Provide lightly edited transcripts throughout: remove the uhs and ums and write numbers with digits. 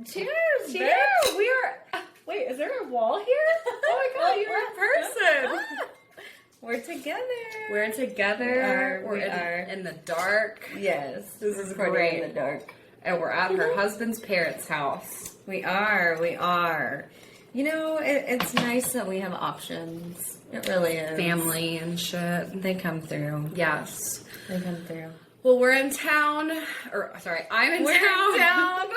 Cheers! Cheers! Bitch. We are. Wait, is there a wall here? Oh my god, you're in person. We're together. We're together. We We're are. in the dark. Yes. This is Recording great. in the dark. And we're at her husband's parents' house. We are. You know, it's nice that we have options. It really is. Family and shit. They come through. Yes. They come through. Well, we're in town. I'm in town.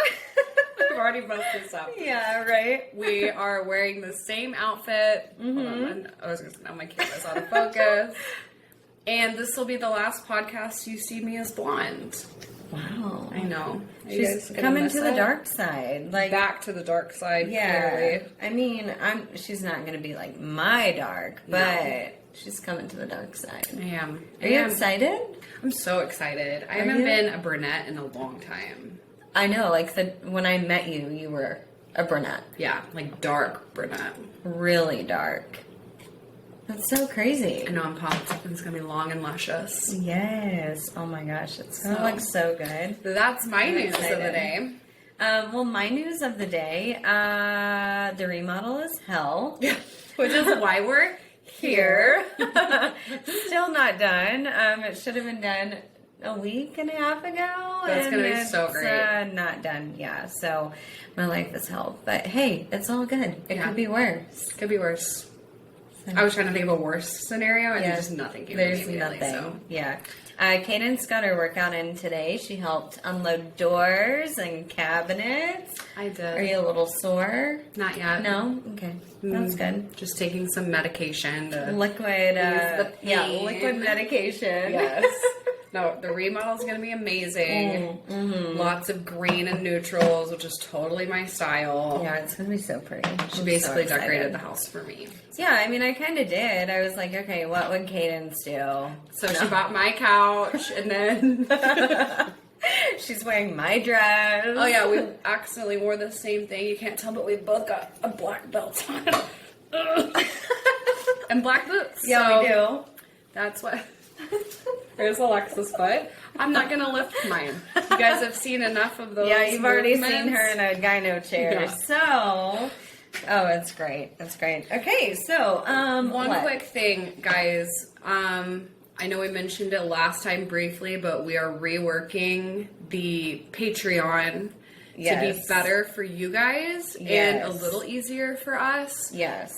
I've already messed this up. Yeah, right. We are wearing the same outfit. Mm-hmm. Hold on, I was going to say, now my camera's out of focus. And this will be the last podcast you see me as blonde. Wow. I know. She's coming to the dark side. Like back to the dark side, yeah. clearly. I mean, she's not going to be like my dark, but she's coming to the dark side. I am. Are you excited? I'm so excited. I haven't been a brunette in a long time. I know, like when I met you, you were a brunette. Yeah, like dark brunette. Really dark. That's so crazy. I know, I'm pumped. It's going to be long and luscious. Yes. Oh my gosh, it's going to look so good. That's my news of the day. Well, my news of the day, the remodel is hell. Which is why we're here. Still not done. It should have been done a week and a half ago. That's going to be so great. Not done, yeah. So my life is hell. But hey, it's all good. It could be worse. Could be worse. I was trying to think of a worse scenario, and just nothing came to me. There's nothing. So. Yeah. Cadence got her workout in today. She helped unload doors and cabinets. I did. Are you a little sore? Not yet. No? Okay. That's good. Just taking some medication to liquid liquid medication. Yes. No, the remodel is going to be amazing. Mm-hmm. Lots of green and neutrals, which is totally my style. Yeah, it's going to be so pretty. She basically decorated the house for me. Yeah, I mean, I kind of did. I was like, okay, what would Cadence do? So she bought my couch, and then she's wearing my dress. Oh yeah, we accidentally wore the same thing. You can't tell, but we both got a black belt on. And black boots. Yeah, we do. That's what... There's Alexa's foot. I'm not going to lift mine. You guys have seen enough of those. Yeah, you've already seen her in a gyno chair. Yeah. So, it's great. It's great. Okay, so, one quick thing, guys. I know we mentioned it last time briefly, but we are reworking the Patreon to be better for you guys and a little easier for us. Yes.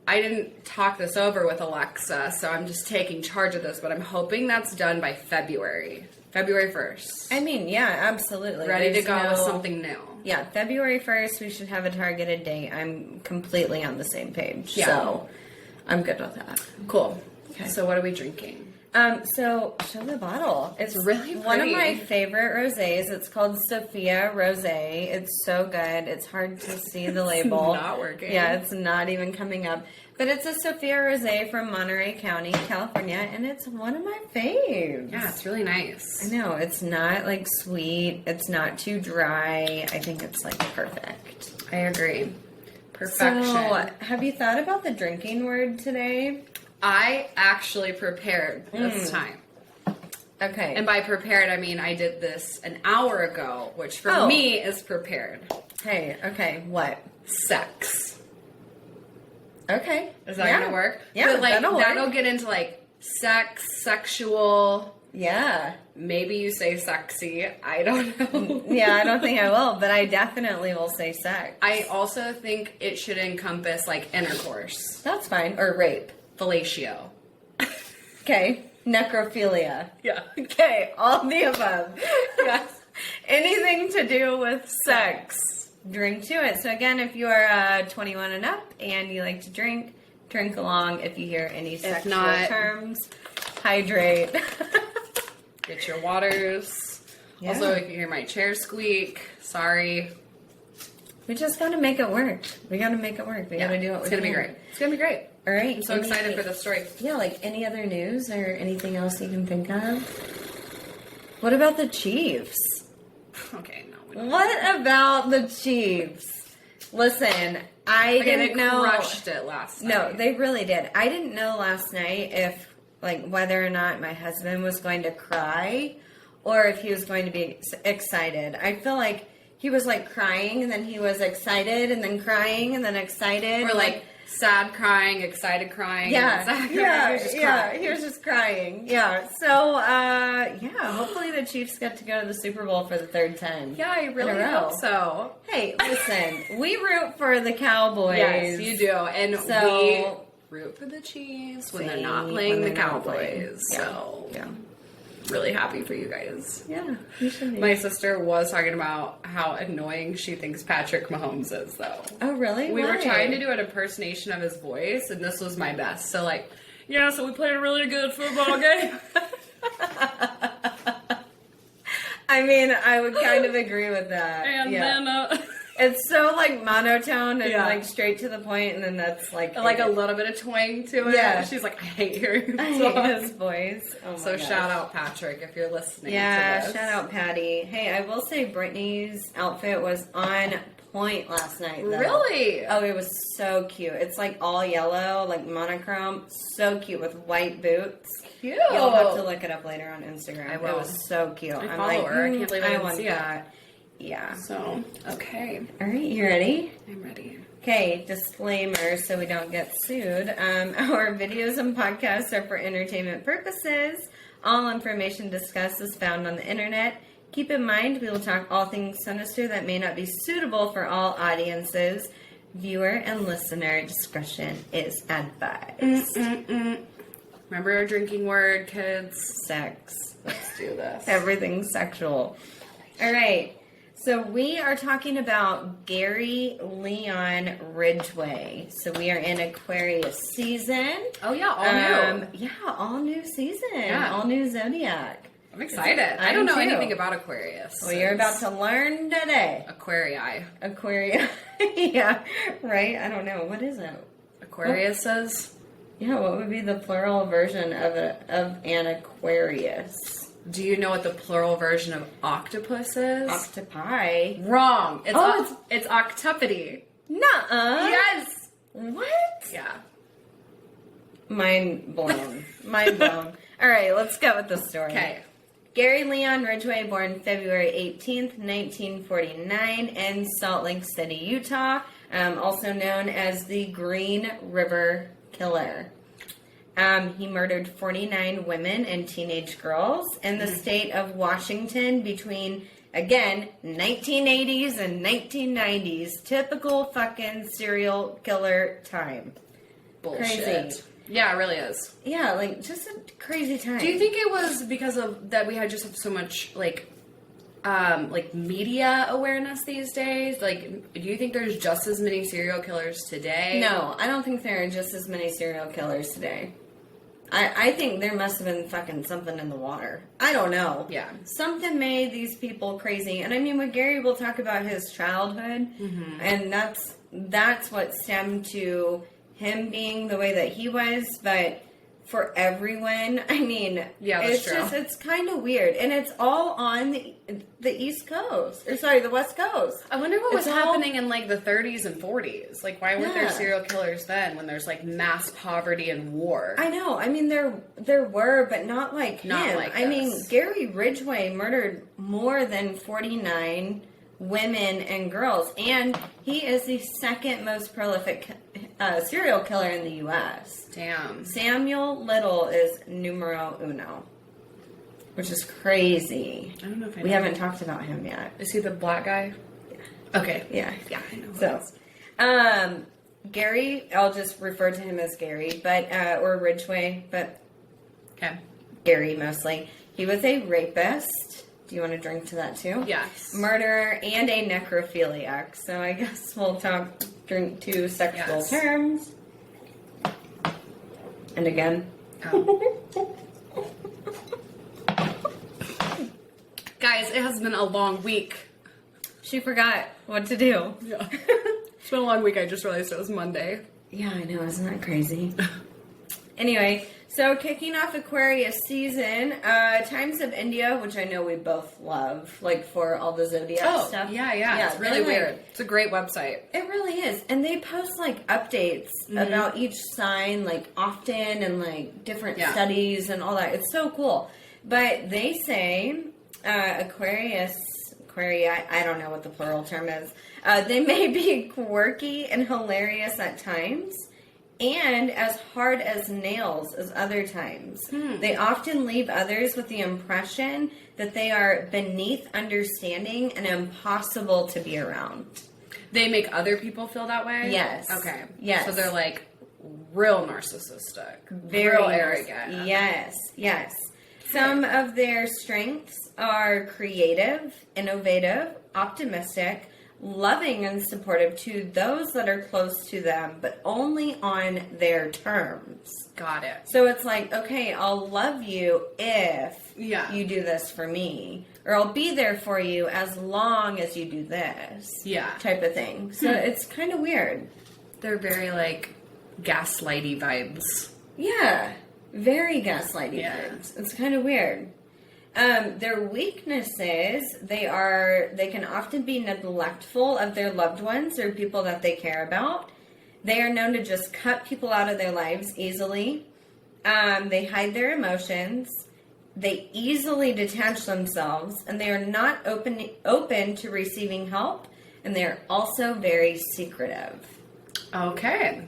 I didn't talk this over with Alexa, so I'm just taking charge of this, but I'm hoping that's done by February 1st. I mean, yeah, absolutely. Ready to go with something new. Yeah, February 1st, we should have a targeted date. I'm completely on the same page, so I'm good with that. Cool. Okay. So what are we drinking? So show the bottle. It's really pretty. One of my favorite rosés. It's called Sophia Rosé. It's so good. It's hard to see the label. It's not working. Yeah, it's not even coming up. But it's a Sophia Rosé from Monterey County, California, and it's one of my faves. Yeah, it's really nice. I know. It's not like sweet. It's not too dry. I think it's like perfect. I agree. Perfection. So, have you thought about the drinking word today? I actually prepared this time. Okay. And by prepared, I mean I did this an hour ago, which for me is prepared. Hey, okay, what? Sex. Okay. Is that going to work? Yeah, but that'll work. That'll get into like sex, sexual. Yeah. Maybe you say sexy. I don't know. Yeah, I don't think I will, but I definitely will say sex. I also think it should encompass like intercourse. That's fine. Or rape. Fellatio. Okay. Necrophilia. Yeah. Okay. All the above. Yes. Anything to do with sex. Drink to it. So again, if you are 21 and up and you like to drink along. If you hear any sexual terms, hydrate. Get your waters. Yeah. Also, if you hear my chair squeak, sorry. We just got to make it work. We got to make it work. We got to do what we can. It's going to be great. It's going to be great. All right. I'm so excited for this story. Yeah, like any other news or anything else you can think of? What about the Chiefs? Okay, no. What about the Chiefs? Listen, I didn't know. They crushed it last night. No, they really did. I didn't know last night if, like, whether or not my husband was going to cry or if he was going to be excited. I feel like he was like crying, and then he was excited, and then crying, and then excited. Or like sad crying, excited crying. Yeah. He was just crying. Yeah. So, hopefully the Chiefs get to go to the Super Bowl for the third time. Yeah, I really hope so. Hey, listen, we root for the Cowboys. Yes, you do. And we root for the Chiefs when they're not playing the Cowboys. So, really happy for you guys. Yeah, you should be. My sister was talking about how annoying she thinks Patrick Mahomes is, though. Oh, really? We were trying to do an impersonation of his voice, and this was my best. So, like, so we played a really good football game. I mean, I would kind of agree with that. And then... it's so, like, monotone and, like, straight to the point, and then that's, like... Like, a little bit of twang to it. Yeah. She's like, I hate hearing his voice. Oh, my So, gosh. shout out Patrick if you're listening to this. Shout out Patty. Hey, I will say Brittany's outfit was on point last night, though. Really? Oh, it was so cute. It's, like, all yellow, like, monochrome. So cute with white boots. Cute. You'll have to look it up later on Instagram. I will. It was so cute. I follow her. I can't believe I didn't see that. Yeah. So, okay. All right, you ready? I'm ready. Okay, disclaimer so we don't get sued. Our videos and podcasts are for entertainment purposes. All information discussed is found on the internet. Keep in mind, we will talk all things sinister that may not be suitable for all audiences. Viewer and listener discretion is advised. Remember our drinking word, kids? Sex. Let's do this. Everything sexual. All right. So we are talking about Gary Leon Ridgway. So we are in Aquarius season. Oh yeah, all new. Yeah, all new season. Yeah. All new zodiac. I'm excited. I don't know anything about Aquarius. Well, you're about to learn today. Aquarii. Aquarius. Yeah, right? I don't know. What is it? Aquarius says? Yeah, what would be the plural version of an Aquarius? Do you know what the plural version of octopus is? Octopi. Wrong. It's octupity. Nuh-uh. Yes. What? Yeah. Mind blown. Mind blown. All right, let's get with the story. Okay. Gary Leon Ridgway, born February 18th, 1949 in Salt Lake City, Utah, also known as the Green River Killer. He murdered 49 women and teenage girls in the state of Washington between, again, 1980s and 1990s. Typical fucking serial killer time. Bullshit. Crazy. Yeah, it really is. Yeah, like, just a crazy time. Do you think it was because of that we had just have so much, like media awareness these days? Like, do you think there's just as many serial killers today? No, I don't think there are just as many serial killers today. I think there must have been fucking something in the water. I don't know. Yeah. Something made these people crazy. And I mean, with Gary, we'll talk about his childhood. Mm-hmm. And that's what stemmed to him being the way that he was. But for everyone, I mean, that's true. It's kind of weird. And it's all on the East Coast. Or sorry, the West Coast. I wonder what was happening in like the 30s and 40s. Like, why weren't there serial killers then when there's like mass poverty and war? I know. I mean, there were, but not like him. I mean, Gary Ridgway murdered more than 49 women and girls. And he is the second most prolific serial killer in the U.S. Damn. Samuel Little is numero uno, which is crazy. I don't know if we haven't talked about him yet. Is he the black guy? Yeah. Okay. Yeah. Yeah, I know. So, Gary, I'll just refer to him as Gary, but or Ridgway, but okay. Gary mostly. He was a rapist. Do you want to drink to that too? Yes. Murderer and a necrophiliac. So I guess we'll drink to sexual terms. And again. Oh. Guys, it has been a long week. She forgot what to do. Yeah. It's been a long week. I just realized it was Monday. Yeah, I know. Isn't that crazy? Anyway, so kicking off Aquarius season, Times of India, which I know we both love, like for all the zodiac stuff. Yeah. It's really weird. It's a great website. It really is. And they post like updates about each sign, like often, and like different studies and all that. It's so cool. But they say Aquarius Aquarii, I don't know what the plural term is. They may be quirky and hilarious at times, and as hard as nails as other times. They often leave others with the impression that they are beneath understanding and impossible to be around. They make other people feel that way? Yes. Okay. Yes. So they're like real narcissistic. Very real arrogant. Yes, yes. Some of their strengths are creative, innovative, optimistic, loving and supportive to those that are close to them, but only on their terms. Got it. So it's like, okay, I'll love you if you do this for me. Or I'll be there for you as long as you do this. Yeah. Type of thing. So it's kind of weird. They're very, like, gaslighty vibes. Yeah. Very gaslighty vibes. It's kind of weird. Their weaknesses, they can often be neglectful of their loved ones or people that they care about. They are known to just cut people out of their lives easily. They hide their emotions. They easily detach themselves, and they are not open to receiving help, and they're also very secretive. Okay.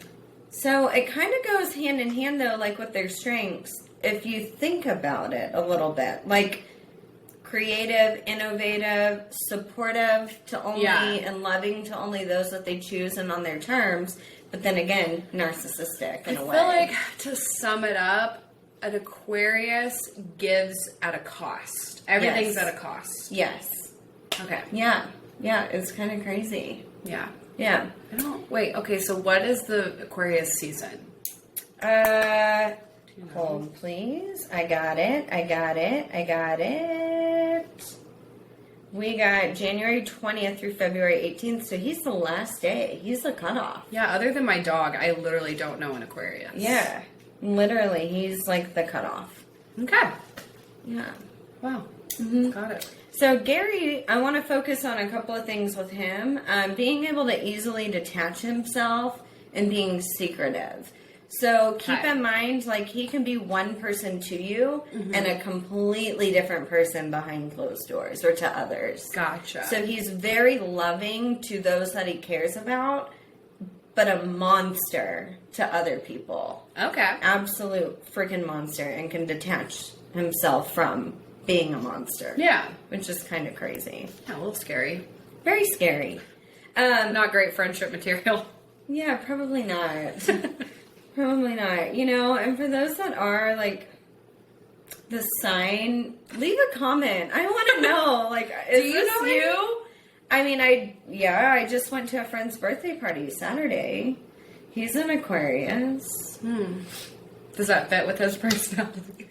So it kind of goes hand in hand, though, like with their strengths, if you think about it a little bit. Like creative, innovative, supportive to only, and loving to only those that they choose and on their terms. But then again, narcissistic in a way. I feel like, to sum it up, an Aquarius gives at a cost. Everything's at a cost. Yes. Okay. Yeah. Yeah, it's kind of crazy. Yeah. Yeah. I don't... Wait, okay, so what is the Aquarius season? Hold, please. I got it. We got January 20th through February 18th, so he's the last day. He's the cutoff. Yeah, other than my dog, I literally don't know an Aquarius. Yeah. Literally, he's like the cutoff. Okay. Yeah. Wow. Mm-hmm. Got it. So Gary, I want to focus on a couple of things with him. Being able to easily detach himself and being secretive. So keep in mind, like, he can be one person to you and a completely different person behind closed doors or to others. Gotcha. So he's very loving to those that he cares about, but a monster to other people. Okay. Absolute freaking monster, and can detach himself from being a monster. Yeah. Which is kind of crazy. Yeah, a little scary. Very scary. Not great friendship material. Yeah, probably not. Probably not. You know, and for those that are, like, the sign, leave a comment. I want to know, like, is this you? I mean, I just went to a friend's birthday party Saturday. He's an Aquarius. Does that fit with his personality?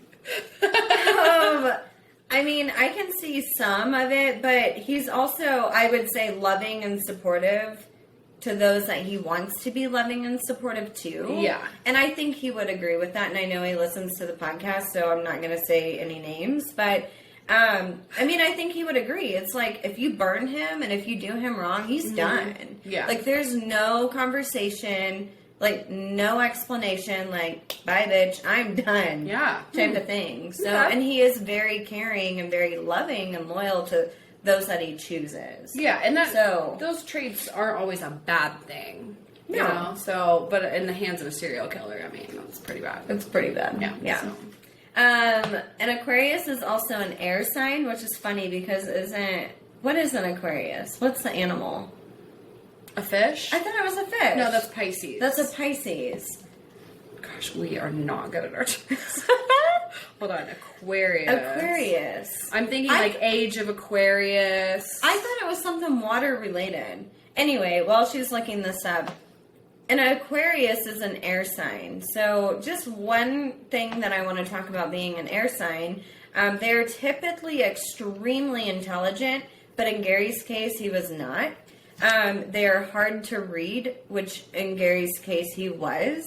I mean, I can see some of it, but he's also, I would say, loving and supportive to those that he wants to be loving and supportive to. Yeah. And I think he would agree with that, and I know he listens to the podcast, so I'm not going to say any names, but I mean, I think he would agree. It's like, if you burn him and if you do him wrong, he's done. Yeah. Like, there's no conversation, like, no explanation, like, bye, bitch, I'm done. Yeah. Type of thing. So, and he is very caring and very loving and loyal to those that he chooses. Yeah, and those traits aren't always a bad thing. You know? So, but in the hands of a serial killer, I mean, that's pretty bad. It's pretty bad. Yeah. Yeah. So. An Aquarius is also an air sign, which is funny because what is an Aquarius? What's the animal? A fish? I thought it was a fish. No, that's Pisces. That's a Pisces. Gosh, we are not good at our charts. Hold on, Aquarius. Aquarius. I'm thinking like age of Aquarius. I thought it was something water related. Anyway, while she's looking this up, an Aquarius is an air sign. So just one thing that I want to talk about being an air sign, they're typically extremely intelligent, but in Gary's case, he was not. They're hard to read, which in Gary's case, he was.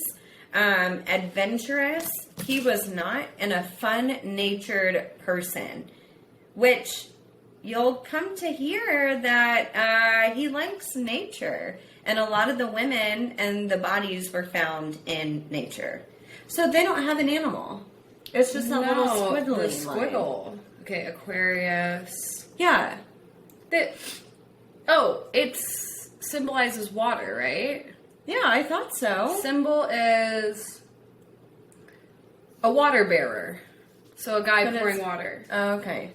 Adventurous, he was not, and a fun-natured person, which you'll come to hear that he likes nature, and a lot of the women and the bodies were found in nature. So they don't have an animal. It's just a little squiggly squiggle. Okay, Aquarius. Yeah. It symbolizes water, right? Yeah, I thought so. Symbol is a water bearer. So a guy pouring water. Oh, okay.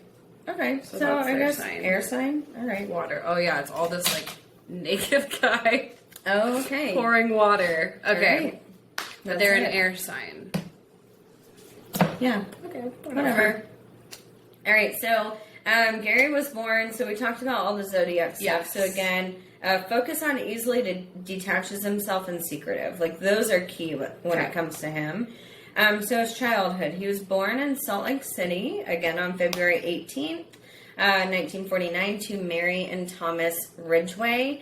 Okay, so that's I guess sign. air sign? All right. Water. Oh, yeah, it's all this, like, naked guy Oh, okay. pouring water. Okay. Right. But they're an air sign. Yeah. Okay, Whatever. All right, so Gary was born, so we talked about all the zodiac stuff. Yes. So again, focus on easily detaches himself and secretive. Like, those are key when it comes to him. So his childhood. He was born in Salt Lake City, again on February 18th, 1949, to Mary and Thomas Ridgway.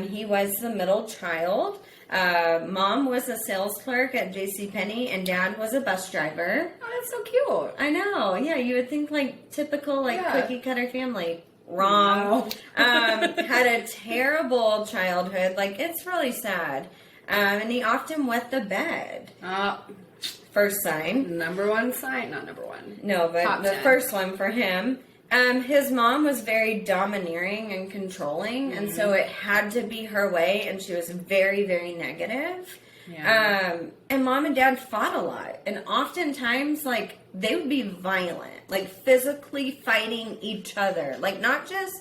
He was the middle child. Mom was a sales clerk at JCPenney, and Dad was a bus driver. Oh, that's so cute. I know. Yeah, you would think like typical cookie cutter family. Wrong. No. Had a terrible childhood. Like, it's really sad. And he often wet the bed. First sign. Number one sign. Not number one. No, but Top the 10. first one for him. His mom was very domineering and controlling, and so it had to be her way, and she was very, very negative. Yeah. And Mom and Dad fought a lot, and oftentimes, like, they would be violent, like, physically fighting each other. Like, not just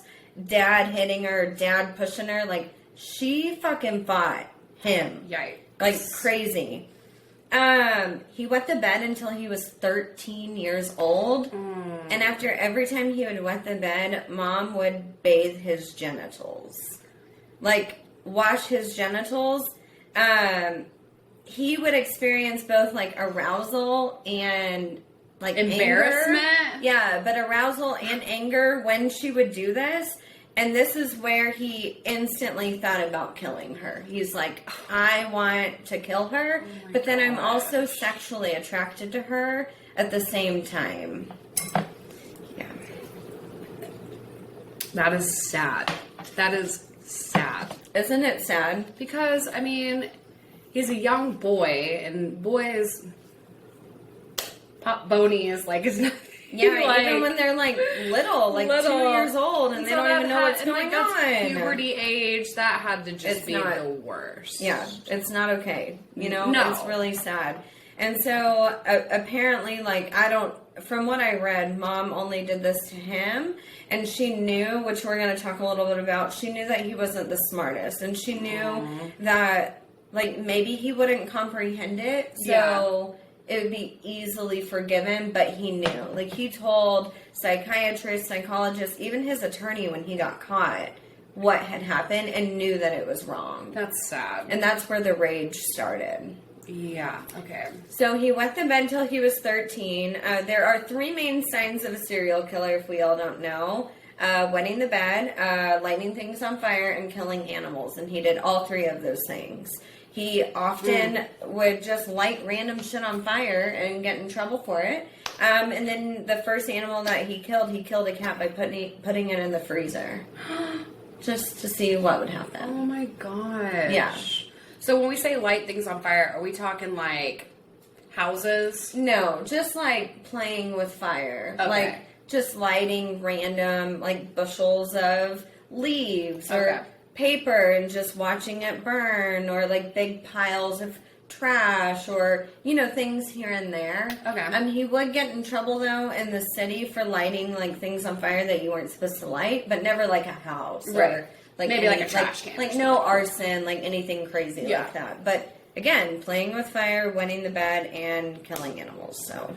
Dad hitting her, Dad pushing her, like, she fucking fought him. Yikes. Like, crazy. He wet the bed until he was 13 years old. And after every time he would wet the bed, Mom would bathe his genitals. Like, wash his genitals. He would experience both, like, arousal and, like, embarrassment. Anger. Yeah, but arousal and anger when she would do this. And this is where he instantly thought about killing her. He's like, I want to kill her, but then I'm also sexually attracted to her at the same time. Yeah. That is sad. That is sad. Isn't it sad? Because, I mean, he's a young boy, and boys, pop bonies, like, is nothing. Yeah, like, even when they're, like, little, 2 years old, and they don't even know what's going that's on. puberty age, that had to just be the worst. Yeah, it's not okay. You know? No. It's really sad. And so, apparently, like, from what I read, Mom only did this to him, and she knew, which we're going to talk a little bit about, she knew that he wasn't the smartest, and she knew that, like, maybe he wouldn't comprehend it, so it would be easily forgiven, but he knew. Like, he told psychiatrists, psychologists, even his attorney when he got caught, what had happened, and knew that it was wrong. That's sad. And that's where the rage started. Yeah, okay. So he wet the bed till he was 13. There are 3 main signs of a serial killer, if we all don't know. Wetting the bed, lighting things on fire, and killing animals. And he did all 3 of those things. He often would just light random shit on fire and get in trouble for it. And then the first animal that he killed a cat by putting it in the freezer. Just to see what would happen. Oh my gosh. Yeah. So when we say light things on fire, are we talking like houses? No, just like playing with fire. Okay. Like just lighting random like bushels of leaves or paper and just watching it burn, or like big piles of trash, or things here and there. Okay. He would get in trouble though in the city for lighting like things on fire that you weren't supposed to light, but never like a house. Right. Or, like maybe like a trash can. Like no arson, like anything crazy like that. But again, playing with fire, wetting the bed, and killing animals. So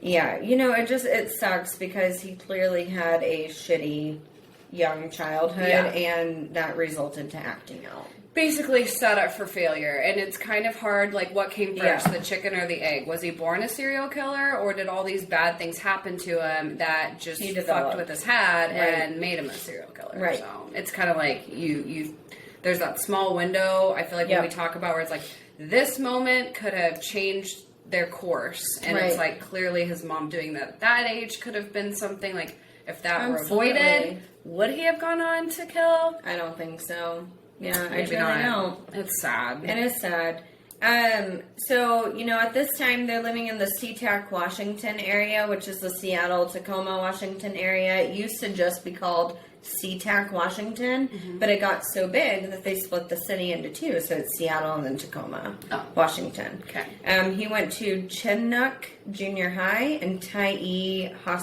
yeah, it sucks because he clearly had a shitty young childhood, and that resulted to acting out. Basically set up for failure, and it's kind of hard, like, what came first, the chicken or the egg? Was he born a serial killer, or did all these bad things happen to him that just fucked with his head and made him a serial killer? Right. So it's kind of like there's that small window, I feel like when we talk about where it's like, this moment could have changed their course, and it's like, clearly his mom doing that at that age could have been something, like, if that were avoided, would he have gone on to kill? I don't think so. Yeah, Maybe I truly don't. It's sad. It is sad. So, at this time, they're living in the SeaTac, Washington area, which is the Seattle, Tacoma, Washington area. It used to just be called SeaTac, Washington, but it got so big that they split the city into two. So it's Seattle and then Tacoma, Washington. Okay. He went to Chinook Junior High and Tyee High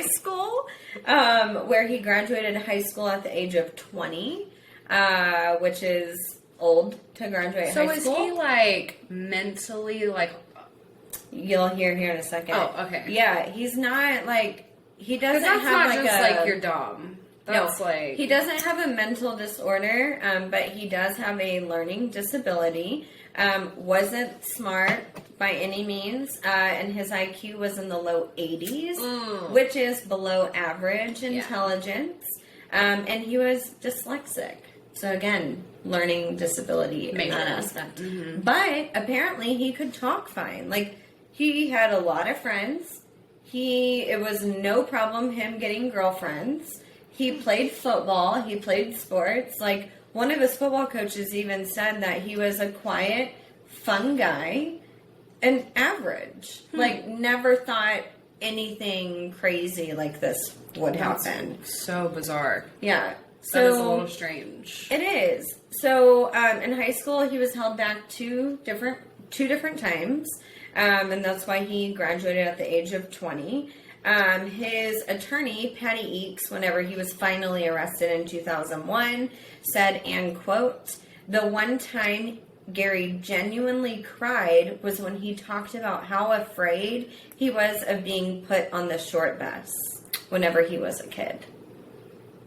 School, where he graduated high school at the age of 20, which is old to graduate high school. So is he, like, mentally, like... You'll hear here in a second. Oh, okay. Yeah, he's not, like... He doesn't have, not like, just, like, you're dumb. That's, like... He doesn't have a mental disorder, but he does have a learning disability. Wasn't smart by any means, and his IQ was in the low 80s, which is below average intelligence, and he was dyslexic. So again, learning disability in that aspect. Mm-hmm. But apparently he could talk fine. Like, he had a lot of friends. It was no problem him getting girlfriends. He played football. He played sports. Like, one of his football coaches even said that he was a quiet, fun guy and average. Like, never thought anything crazy like this would happen. So bizarre. Yeah. That is a little strange. It is. So, in high school, he was held back two different times. And that's why he graduated at the age of 20. His attorney, Patty Eakes, whenever he was finally arrested in 2001, said, and quote, "The one time Gary genuinely cried was when he talked about how afraid he was of being put on the short bus whenever he was a kid."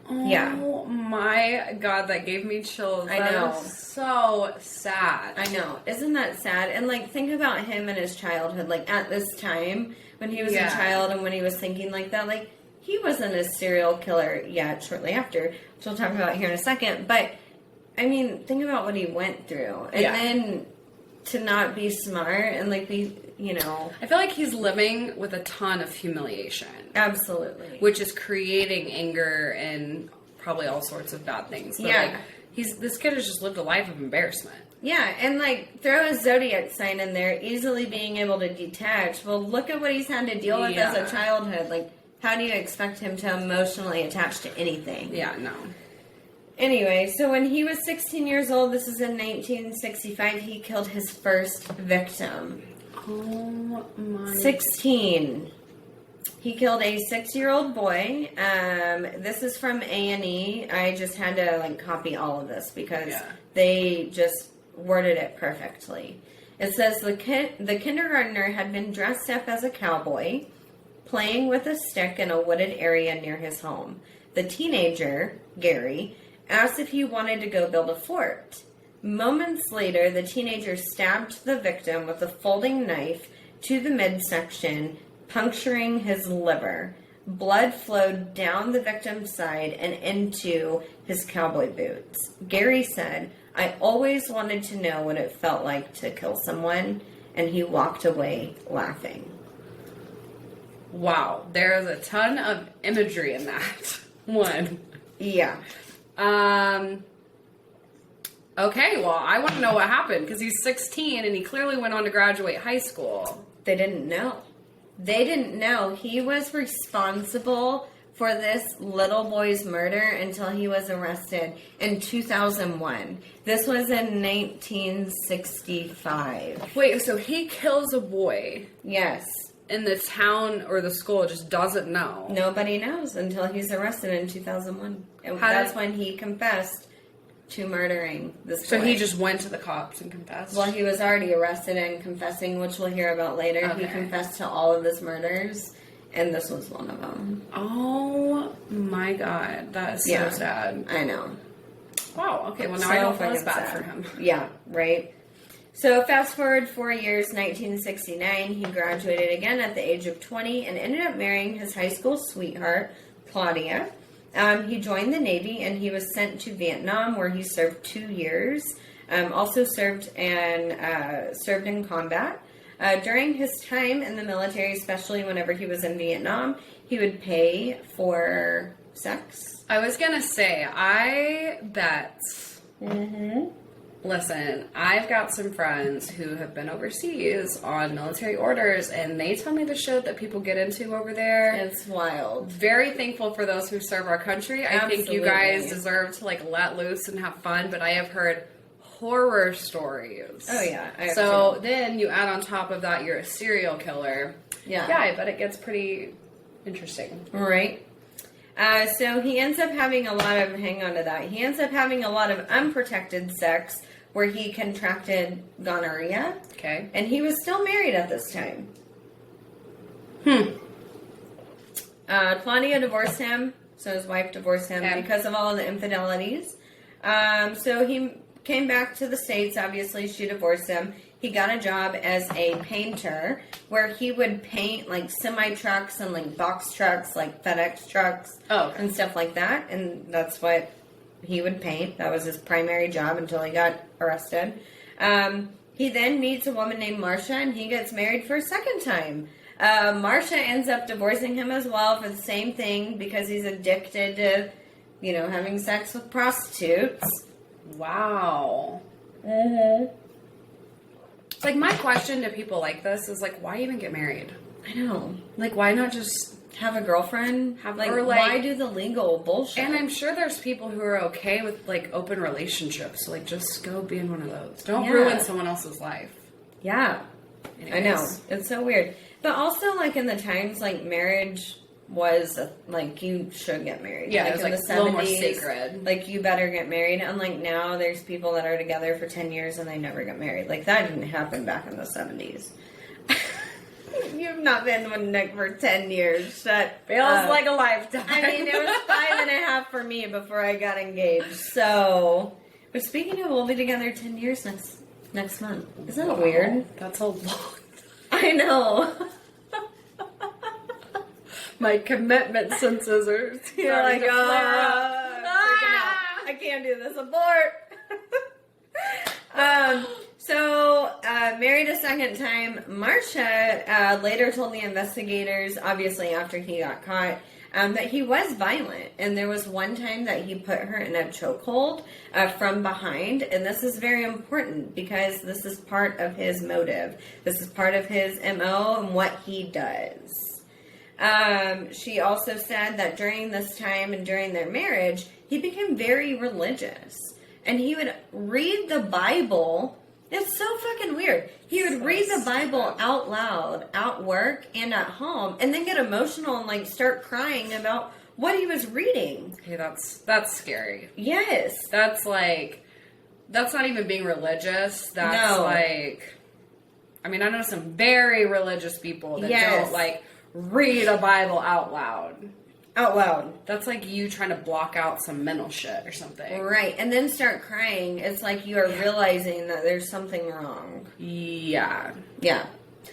Oh my God, that gave me chills. I know. That is so sad. I know. Isn't that sad? And, like, think about him in his childhood. Like, at this time, when he was a child and when he was thinking like that, like, he wasn't a serial killer yet, shortly after, which we'll talk about here in a second. But, I mean, think about what he went through. And then to not be smart and, like, be, I feel like he's living with a ton of humiliation. Absolutely. Which is creating anger and probably all sorts of bad things. But like, this kid has just lived a life of embarrassment. Yeah, and like, throw a zodiac sign in there, easily being able to detach. Well, look at what he's had to deal with as a childhood. Like, how do you expect him to emotionally attach to anything? Yeah, no. Anyway, so when he was 16 years old, this is in 1965, he killed his first victim. Oh my. 16. He killed a 6-year-old boy. This is from A&E. I just had to, like, copy all of this because they just worded it perfectly. It says the kindergartner had been dressed up as a cowboy, playing with a stick in a wooded area near his home. The teenager, Gary, asked if he wanted to go build a fort. Moments later, the teenager stabbed the victim with a folding knife to the midsection, puncturing his liver. Blood flowed down the victim's side and into his cowboy boots. Gary said, "I always wanted to know what it felt like to kill someone," and he walked away laughing. Wow, there's a ton of imagery in that one. Yeah. Okay, well, I want to know what happened, because he's 16 and he clearly went on to graduate high school. They didn't know. They didn't know. He was responsible for this little boy's murder until he was arrested in 2001. This was in 1965. Wait, so he kills a boy. Yes. And the town or the school just doesn't know. Nobody knows until he's arrested in 2001. And that's when he confessed to murdering this boy. So he just went to the cops and confessed? Well, he was already arrested and confessing, which we'll hear about later. Okay. He confessed to all of his murders, and this was one of them. Oh my God. That is so sad. I know. Wow, okay, well now I don't feel as bad for him. Yeah, right? So fast forward 4 years, 1969, he graduated again at the age of 20 and ended up marrying his high school sweetheart, Claudia. He joined the Navy and he was sent to Vietnam where he served 2 years. Also served in combat. During his time in the military, especially whenever he was in Vietnam, he would pay for sex. I was gonna say, I bet Listen, I've got some friends who have been overseas on military orders, and they tell me the shit that people get into over there. It's wild. Very thankful for those who serve our country. Absolutely. I think you guys deserve to like let loose and have fun, but I have heard horror stories. Oh yeah. So then you add on top of that you're a serial killer. Yeah. Yeah, I bet it gets pretty interesting. Right. So he ends up having a lot of, hang on to that, he ends up having a lot of unprotected sex where he contracted gonorrhea. Okay. And he was still married at this time. Claudia divorced him, so his wife divorced him because of all of the infidelities. So he came back to the States, obviously she divorced him. He got a job as a painter where he would paint like semi-trucks and like box trucks, like FedEx trucks and stuff like that. And that's what he would paint. That was his primary job until he got arrested. He then meets a woman named Marcia and he gets married for a second time. Marcia ends up divorcing him as well for the same thing because he's addicted to, you know, having sex with prostitutes. Wow. Mm-hmm. Like, my question to people like this is, like, why even get married? I know. Like, why not just have a girlfriend? Or why do the legal bullshit? And I'm sure there's people who are okay with, like, open relationships. So, like, just go be in one of those. Don't ruin someone else's life. Yeah. Anyways. I know. It's so weird. But also, like, in the times, like, marriage was, like, you should get married. Yeah, like, it was, in like, the 70s, a little more sacred. Like, you better get married. Unlike now, there's people that are together for 10 years and they never get married. Like, that didn't happen back in the 70s. You've not been with Nick for 10 years. That feels like a lifetime. I mean, it was 5.5 for me before I got engaged. So, but speaking of, we'll be together 10 years next month. Isn't that weird? That's a lot. I know. My commitment scissors. You're like, I can't do this. Abort. Married a second time. Marcia later told the investigators, obviously after he got caught, that he was violent. And there was one time that he put her in a chokehold from behind. And this is very important because this is part of his motive. This is part of his MO and what he does. She also said that during this time and during their marriage, he became very religious. And he would read the Bible. It's so fucking weird. He would read the Bible out loud at work and at home and then get emotional and like start crying about what he was reading. Okay, that's scary. Yes. That's not even being religious. That's like, I mean, I know some very religious people that don't like read a Bible out loud. Out loud. That's like you trying to block out some mental shit or something. Right. And then start crying. It's like you are realizing that there's something wrong. Yeah. Yeah.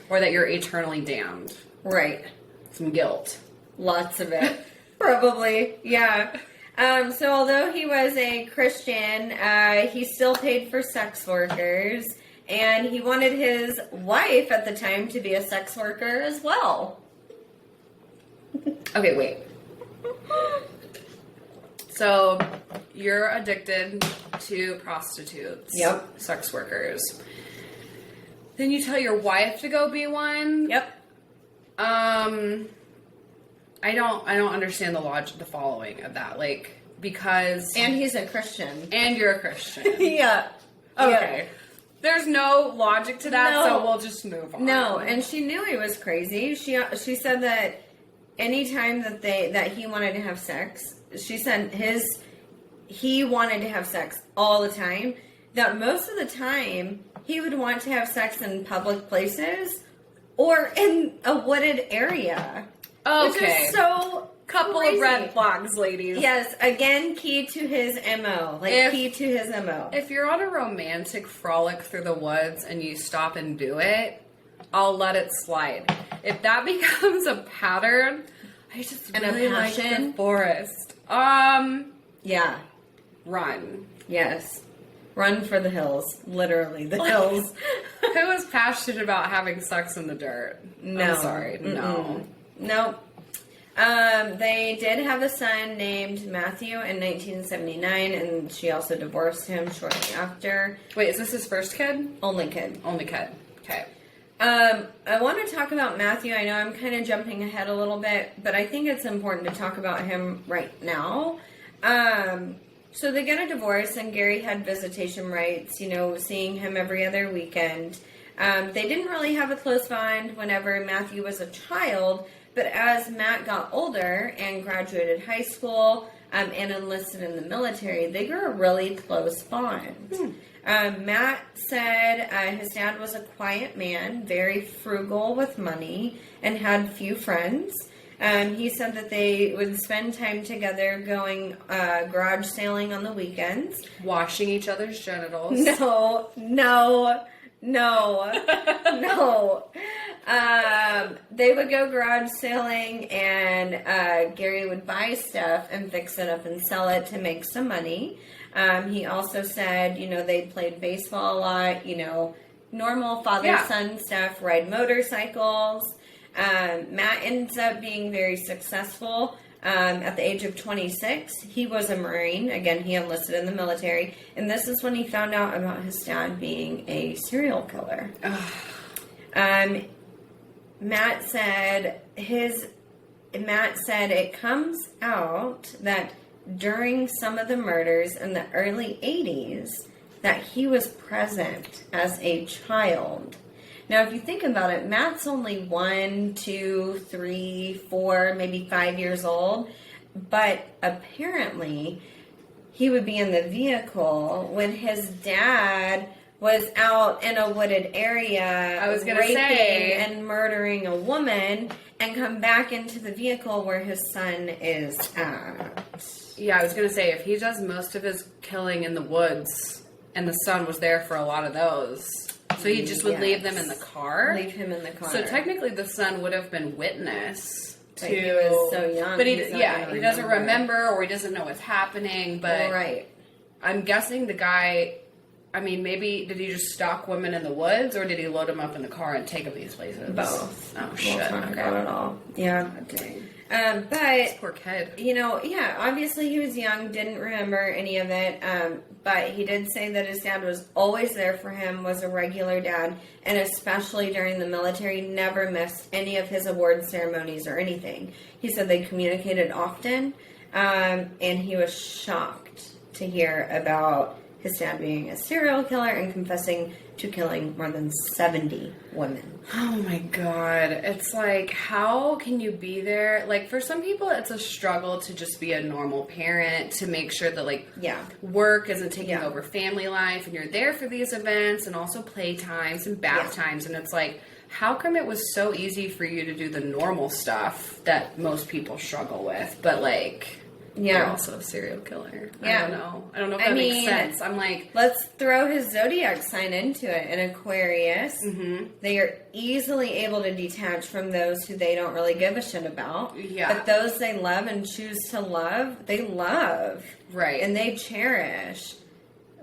Or that you're eternally damned. Right. Some guilt. Lots of it. Probably. Yeah. So although he was a Christian, he still paid for sex workers. And he wanted his wife at the time to be a sex worker as well. Okay, wait. So, you're addicted to prostitutes. Yep. Sex workers. Then you tell your wife to go be one. Yep. I don't understand the following of that. Like, because... And he's a Christian. And you're a Christian. Yeah. Okay. Yeah. There's no logic to that, so we'll just move on. No, and she knew he was crazy. She said that anytime that he wanted to have sex, she said he wanted to have sex all the time. That most of the time he would want to have sex in public places or in a wooded area. Okay. Which is so couple crazy. Of red flags, ladies. Yes, again, key to his MO. Key to his MO. If you're on a romantic frolic through the woods and you stop and do it, I'll let it slide. If that becomes a pattern, I just really like the forest. Yeah. Run. Yes. Run for the hills. Literally, the hills. Who is passionate about having sex in the dirt? No. I'm sorry. No. Nope. They did have a son named Matthew in 1979, and she also divorced him shortly after. Wait, is this his first kid? Only kid. Only kid. Okay. I want to talk about Matthew. I know I'm kind of jumping ahead a little bit, but I think it's important to talk about him right now. So they get a divorce, and Gary had visitation rights, seeing him every other weekend. They didn't really have a close bond whenever Matthew was a child, but as Matt got older and graduated high school and enlisted in the military, they grew a really close bond. Matt said his dad was a quiet man, very frugal with money, and had few friends. He said that they would spend time together going garage sailing on the weekends. Washing each other's genitals. No. They would go garage sailing, and Gary would buy stuff and fix it up and sell it to make some money. He also said, they played baseball a lot, normal father-son stuff, ride motorcycles. Matt ends up being very successful. At the age of 26, he was a Marine. Again, he enlisted in the military. And this is when he found out about his dad being a serial killer. Matt said it comes out that during some of the murders in the early 80s that he was present as a child. Now, if you think about it, Matt's only 1, 2, 3, 4, maybe 5 years old, but apparently he would be in the vehicle when his dad was out in a wooded area raping and murdering a woman and come back into the vehicle where his son is at. Yeah, I was going to say, if he does most of his killing in the woods and the son was there for a lot of those... So he just would leave them in the car? Leave him in the car. So technically the son would have been witness to... But he was so young. But he doesn't remember or he doesn't know what's happening. But right. I'm guessing the guy... I mean, maybe did he just stalk women in the woods or did he load them up in the car and take them these places? Both. Oh, shit. We'll talk about it all. Yeah. Dang. But, this poor kid. Obviously he was young, didn't remember any of it, but he did say that his dad was always there for him, was a regular dad, and especially during the military, never missed any of his award ceremonies or anything. He said they communicated often, and he was shocked to hear about his dad being a serial killer and confessing to killing more than 70 women. Oh my God. It's like, how can you be there? Like, for some people, it's a struggle to just be a normal parent, to make sure that, work isn't taking over family life, and you're there for these events, and also play times and bath times, and it's like, how come it was so easy for you to do the normal stuff that most people struggle with, but, you're also a serial killer. Yeah. I don't know if that makes sense. I'm like... Let's throw his zodiac sign into it. An Aquarius. Mm-hmm. They are easily able to detach from those who they don't really give a shit about. Yeah. But those they love and choose to love, they love. Right. And they cherish.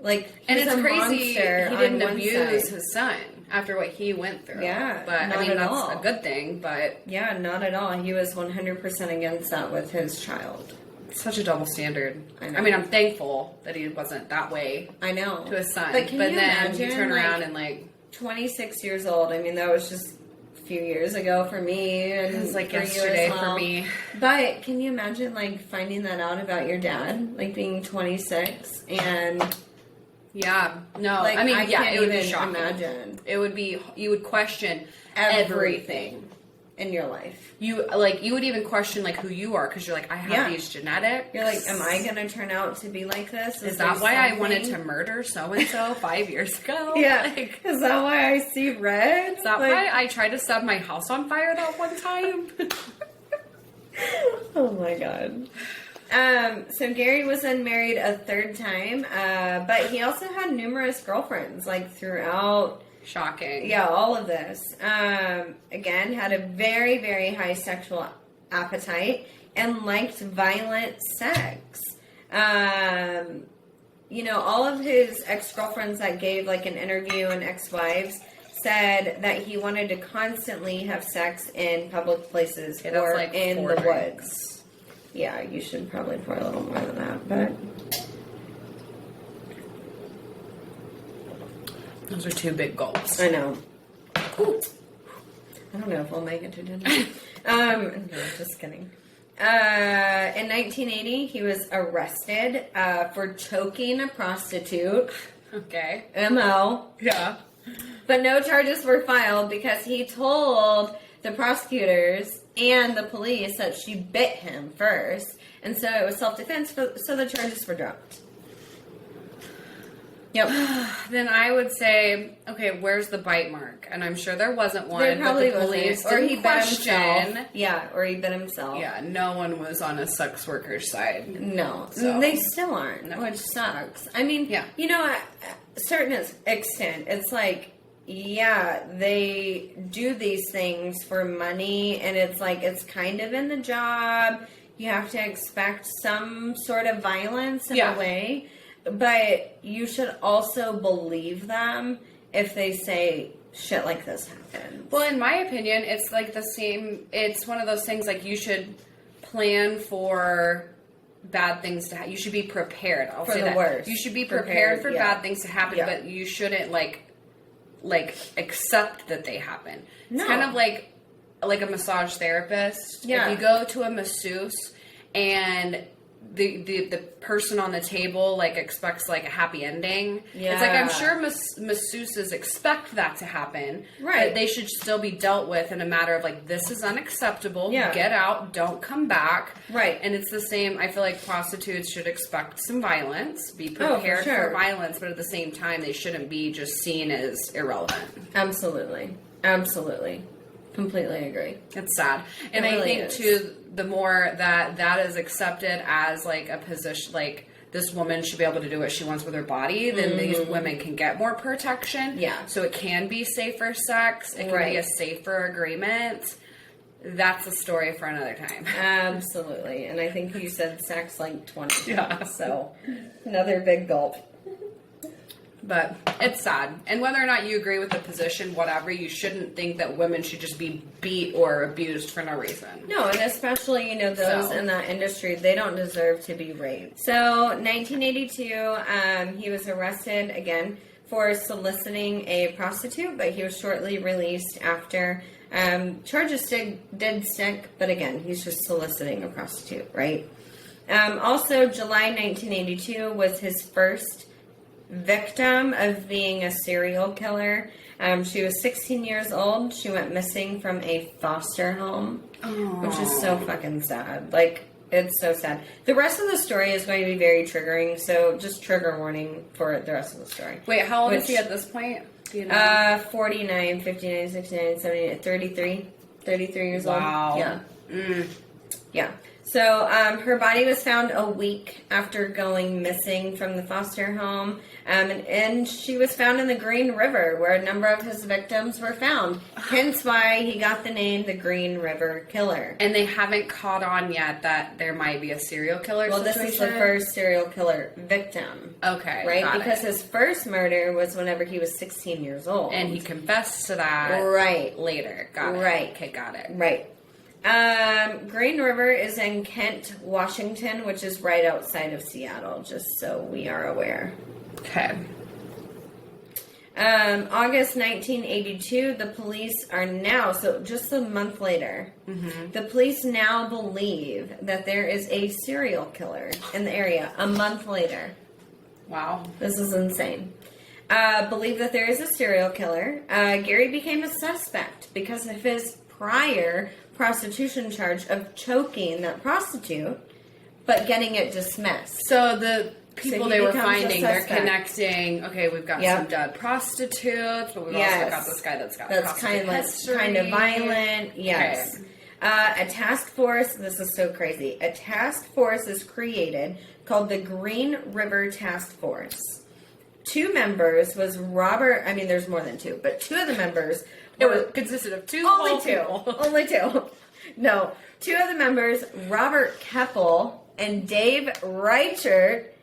And it's crazy he didn't abuse his son after what he went through. Yeah. But, that's a good thing, but... Yeah, not at all. He was 100% against that with his child. Such a double standard. I know. I mean, I'm thankful that he wasn't that way. I know. To his son. But can you imagine, you turn around and 26 years old. I mean, that was just a few years ago for me. And it was yesterday for me. But can you imagine, finding that out about your dad? Being 26 and... Yeah. No. I can't it would even be shocking. Imagine. It would be... You would question everything. In your life. You would even question, who you are, because you're like, I have these genetics. You're like, am I going to turn out to be like this? Is that why I wanted to murder so-and-so 5 years ago? Yeah. Is that why I see red? Is that why I tried to set my house on fire that one time? Oh my God. So Gary was unmarried a third time, but he also had numerous girlfriends, throughout... Shocking. Yeah, all of this. Again, had a very, very high sexual appetite and liked violent sex. All of his ex-girlfriends that gave an interview and ex-wives said that he wanted to constantly have sex in public places Okay, that's or like in 4 the drinks. woods. Yeah, you should probably pour a little more than that, but... Those are 2 big gulps. I know. Ooh. I don't know if we'll make it to dinner. No, just kidding. In 1980, he was arrested for choking a prostitute. Okay. MO. Yeah. But no charges were filed because he told the prosecutors and the police that she bit him first. And so it was self-defense, so the charges were dropped. Yep. Then I would say, okay, where's the bite mark? And I'm sure there wasn't one. There probably but the police wasn't. Or he didn't bit question. himself. Yeah, or he bit himself. Yeah, no one was on a sex worker's side. No, So- they still aren't, No. which sucks. I mean, Yeah. you know, at a certain extent, it's like, yeah, they do these things for money, and it's like, it's kind of in the job. You have to expect some sort of violence in Yeah. a way, but you should also believe them if they say shit like this happens. Well, in my opinion, it's like the same. It's one of those things like you should plan for bad things to happen. You should be prepared. I'll For say the that. worst. You should be Prepared, prepared for yeah. bad things to happen, Yeah. but you shouldn't like accept that they happen. No. It's kind of like a massage therapist. Yeah. If you go to a masseuse and the person on the table like expects like a happy ending. Yeah. It's like I'm sure masseuses expect that to happen. Right. But they should still be dealt with in a matter of like, this is unacceptable. Yeah. Get out. Don't come back. Right. And it's the same. I feel like prostitutes should expect some violence, be Oh, for prepared sure. for violence, but at the same time, they shouldn't be just seen as irrelevant. Absolutely. Absolutely. Completely agree. It's sad. And It I really think is. too, the more that is accepted as like a position, like this woman should be able to do what she wants with her body, then these women can get more protection. Yeah. So it can be safer sex. It can Right. be a safer agreement. That's a story for another time. Absolutely. And I think you said sex like 20 Yeah. times. So another big gulp. But it's sad. And whether or not you agree with the position, whatever, you shouldn't think that women should just be beat or abused for no reason. No, and especially, you know, those So. in that industry, they don't deserve to be raped. So, 1982, he was arrested again for soliciting a prostitute, but he was shortly released after. Charges did stick, but again, he's just soliciting a prostitute, right? Also, July 1982 was his first victim of being a serial killer. She was 16 years old. She went missing from a foster home, which is so fucking sad. Like, it's so sad. The rest of the story is going to be very triggering, so just trigger warning for the rest of the story. Wait, how old is Which- he at this point? Do you know? 49, 59, 69, 70, 33. 33 years Wow. old. Yeah. Yeah. So, her body was found a week after going missing from the foster home, and she was found in the Green River, where a number of his victims were found. Hence why he got the name the Green River Killer. And they haven't caught on yet that there might be a serial killer Well, situation? this is the first serial killer victim. Okay, Right? got Because it. his first murder was whenever he was 16 years old. And he confessed to that Right. later. Got it. Right. Okay, got it. Right. Green River is in Kent, Washington, which is right outside of Seattle, just so we are aware. Okay. August 1982, the police are now, so just a month later, the police now believe that there is a serial killer in the area a month later. Wow. This is insane. Believe that there is a serial killer. Gary became a suspect because of his prior prostitution charge of choking that prostitute, but getting it dismissed. So the people he they were becomes a finding, they're suspect. connecting, okay, we've got Yep. some dead prostitutes, but we've also Yes. got this guy that's got That's prostitute kind of history. violent. Yes. Okay. A task force. This is so crazy. A task force is created called the Green River Task Force. 2 members was Robert. I mean, there's more than 2, but 2 of the members It were was consisted of 2 only whole 2. people. Only 2. No, 2 of the members, Robert Keppel and Dave Reichert,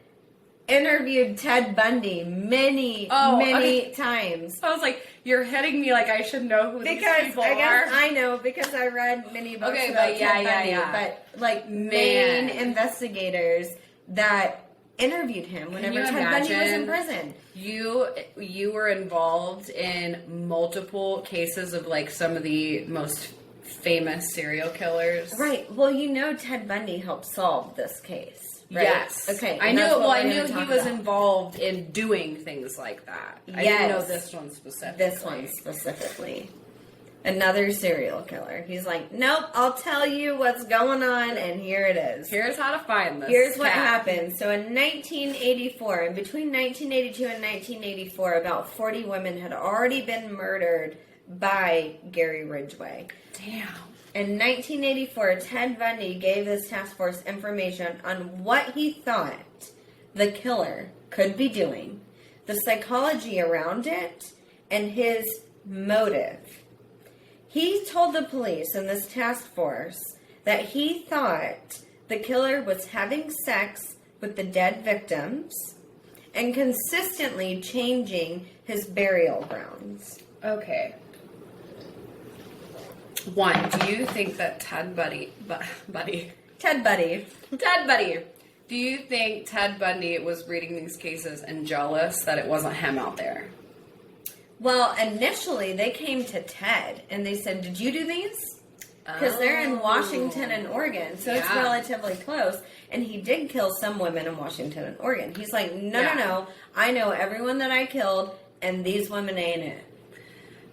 interviewed Ted Bundy many times. I was like, you're hitting me like I should know who these people I guess are. I know because I read many books Okay, about but Ted Bundy. yeah. But like main investigators that interviewed him whenever Ted Bundy was in prison. You were involved in multiple cases of like some of the most famous serial killers. Right. Well, you know Ted Bundy helped solve this case. Right? Yes. Okay. I knew he was involved in doing things like that. Yes. I didn't know this one specifically. This one specifically. Another serial killer. He's like, nope, I'll tell you what's going on, and here it is. Here's how to find this. Here's what happened. So in 1984, and between 1982 and 1984, about 40 women had already been murdered by Gary Ridgway. Damn. In 1984, Ted Bundy gave his task force information on what he thought the killer could be doing, the psychology around it, and his motive. He told the police in this task force that he thought the killer was having sex with the dead victims and consistently changing his burial grounds. Okay. One, do you think that Ted Bundy, do you think Ted Bundy was reading these cases and jealous that it wasn't him out there? Well, initially they came to Ted and they said, did you do these? Because they're in Washington and Oregon, so it's relatively close. And he did kill some women in Washington and Oregon. He's like, no, I know everyone that I killed, and these women ain't it.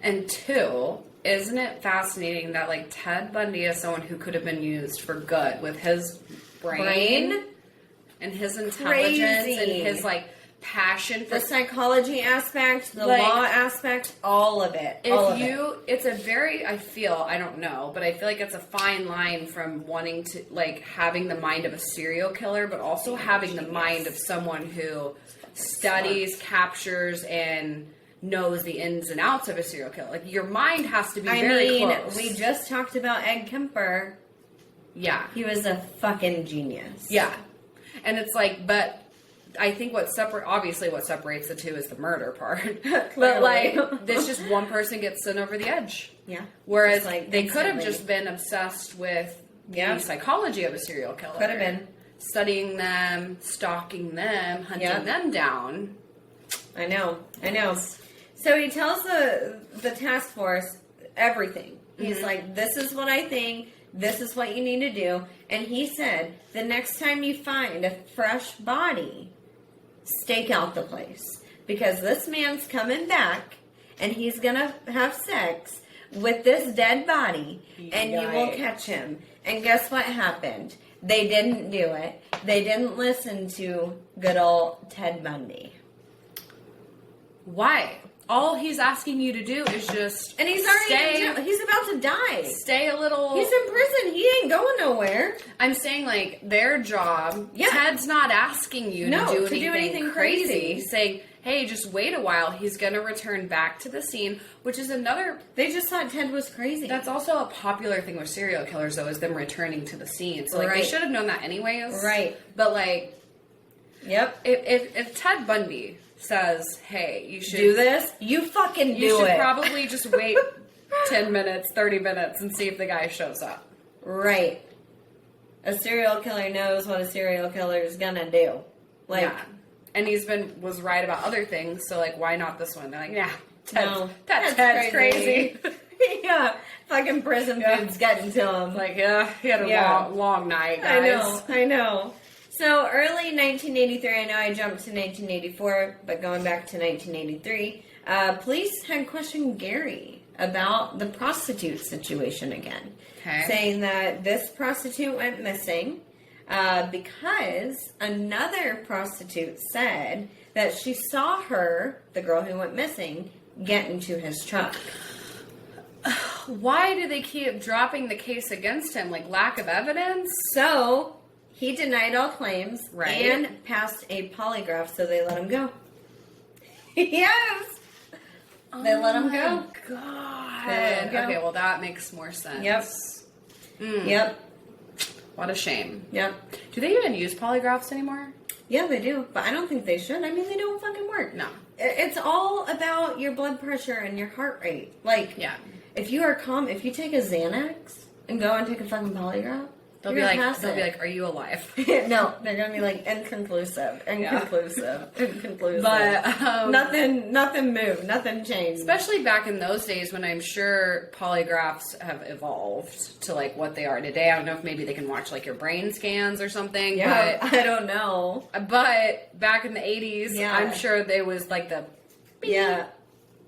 And two, isn't it fascinating that, like, Ted Bundy is someone who could have been used for good with his brain? And his intelligence and his, like, passion for the psychology aspect, the law aspect, all of it. It's a very, I don't know, but I feel like it's a fine line from wanting to, like, having the mind of a serial killer, but also having the mind of someone who studies, captures, and knows the ins and outs of a serial killer. Like, your mind has to be very close. We just talked about Ed Kemper. Yeah. He was a fucking genius. Yeah. And it's like, but I think what separates the two is the murder part. But, like, there's just one person gets sent over the edge. Yeah. Whereas, like, they could have just been obsessed with the psychology of a serial killer. Could have been. Studying them, stalking them, hunting them down. I know. So he tells the task force everything. He's like, this is what I think. This is what you need to do. And he said, the next time you find a fresh body, stake out the place. Because this man's coming back, and he's going to have sex with this dead body, and you will catch him. And guess what happened? They didn't do it. They didn't listen to good old Ted Bundy. Why? All he's asking you to do is just and he's already in jail. He's about to die. Stay a little. He's in prison. He ain't going nowhere. I'm saying, like, their job. Yeah. Ted's not asking you to do anything crazy. Saying, hey, just wait a while. He's going to return back to the scene, which is another. They just thought Ted was crazy. That's also a popular thing with serial killers, though, is them returning to the scene. So, like, they should have known that anyways. Right. But, like, yep. If Ted Bundy says, hey, you should do this, you fucking do it. You should probably just wait 10 minutes, 30 minutes, and see if the guy shows up. Right. A serial killer knows what a serial killer is gonna do. Like, yeah. And was right about other things, so, like, why not this one? They're like, yeah, Ted's crazy. Yeah, fucking prison food's getting to him. Like, he had a long night, guys. I know. So, early 1983, I know I jumped to 1984, but going back to 1983, police had questioned Gary about the prostitute situation again. Okay. Saying that this prostitute went missing because another prostitute said that she saw her, the girl who went missing, get into his truck. Why do they keep dropping the case against him? Like, lack of evidence? So, he denied all claims and passed a polygraph, so they let him go. Yes! They let him go. God. Okay, well, that makes more sense. Yep. What a shame. Yep. Do they even use polygraphs anymore? Yeah, they do. But I don't think they should. I mean, they don't fucking work. No. It's all about your blood pressure and your heart rate. Like, Yeah. if you are calm, if you take a Xanax and go and take a fucking polygraph, They'll be like, are you alive? No, they're gonna be like inconclusive. But nothing moved, nothing changed. Especially back in those days when I'm sure polygraphs have evolved to like what they are today. I don't know if maybe they can watch like your brain scans or something. Yeah, but I don't know. But back in the 80s, yeah. I'm sure there was like the beep, yeah.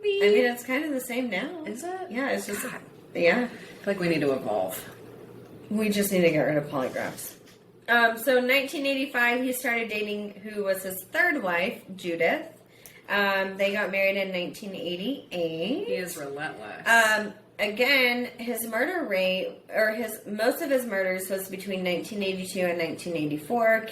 beep. I mean, it's kind of the same now. Is it? Yeah, it's just God. Yeah. I feel like we need to evolve. We just need to get rid of polygraphs. So in 1985, he started dating who was his third wife, Judith. They got married in 1988. He is relentless. Again, his murder rate, or most of his murders was between 1982 and 1984,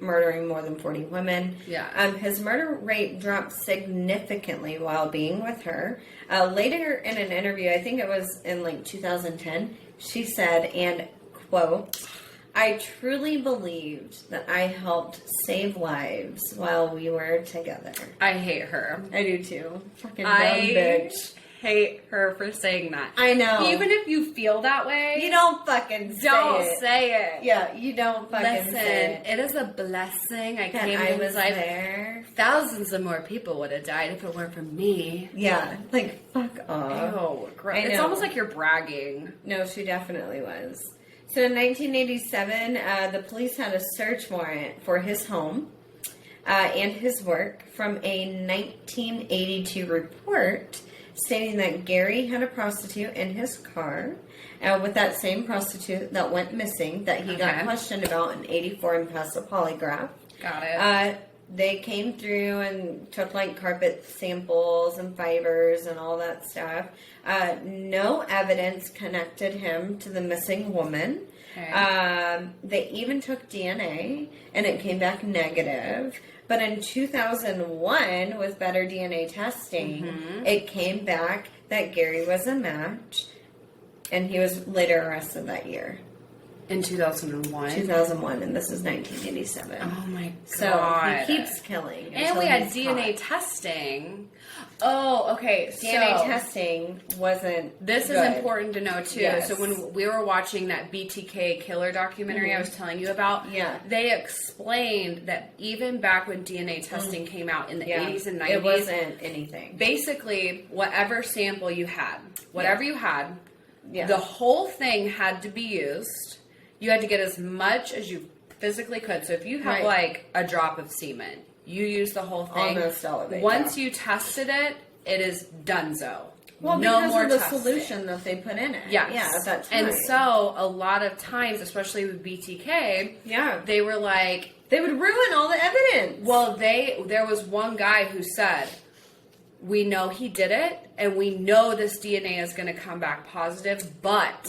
murdering more than 40 women. Yeah. His murder rate dropped significantly while being with her. Later in an interview, I think it was in like 2010, she said, and quote, "I truly believed that I helped save lives while we were together." I hate her. I do too. Fucking dumb bitch. Hate her for saying that. I know. Even if you feel that way, You don't fucking say it. Yeah, you don't fucking say it. It is a blessing. I That came I in was like there. thousands of more people would have died if it weren't for me. Yeah, like, fuck off. Oh, gross. I It's know. almost like you're bragging. No, she definitely was. So in 1987, the police had a search warrant for his home and his work from a 1982 report stating that Gary had a prostitute in his car with that same prostitute that went missing that he got questioned about in 84 and passed a polygraph. Got it. They came through and took like carpet samples and fibers and all that stuff. No evidence connected him to the missing woman. Okay. They even took DNA and it came back negative. But in 2001, with better DNA testing, it came back that Gary was a match, and he was later arrested that year. In 2001? 2001, and this is 1987. Oh my god. So he keeps killing. And we had DNA testing. Oh, okay. DNA testing wasn't This good. is important to know too. Yes. So when we were watching that BTK killer documentary I was telling you about, they explained that even back when DNA testing came out in the 80s and 90s, it wasn't anything. Basically, whatever sample you had, you had, Yeah. the whole thing had to be used. You had to get as much as you physically could. So if you have like a drop of semen, you use the whole thing. Almost all of it. Once you tested it, it is donezo. Well, no because more of the testing. solution that they put in it. Yes. Yeah, at that time. And so a lot of times, especially with BTK, they were like, they would ruin all the evidence. well, there was one guy who said, we know he did it, and we know this DNA is going to come back positive, but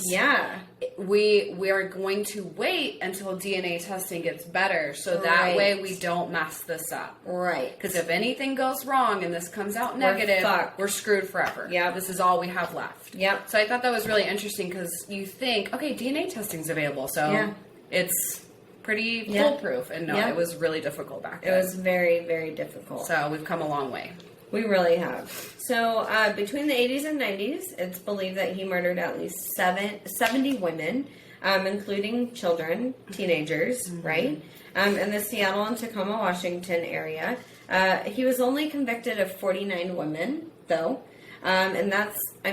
we are going to wait until DNA testing gets better, so that way we don't mess this up. Right. Because if anything goes wrong and this comes out negative, we're screwed forever. Yeah. This is all we have left. Yep. So I thought that was really interesting because you think, okay, DNA testing's available, so it's pretty foolproof. And no, it was really difficult back then. It was very, very difficult. So we've come a long way. We really have. So between the 80s and 90s, it's believed that he murdered at least 70 women, including children, teenagers, right? In the Seattle and Tacoma, Washington area. He was only convicted of 49 women, though. And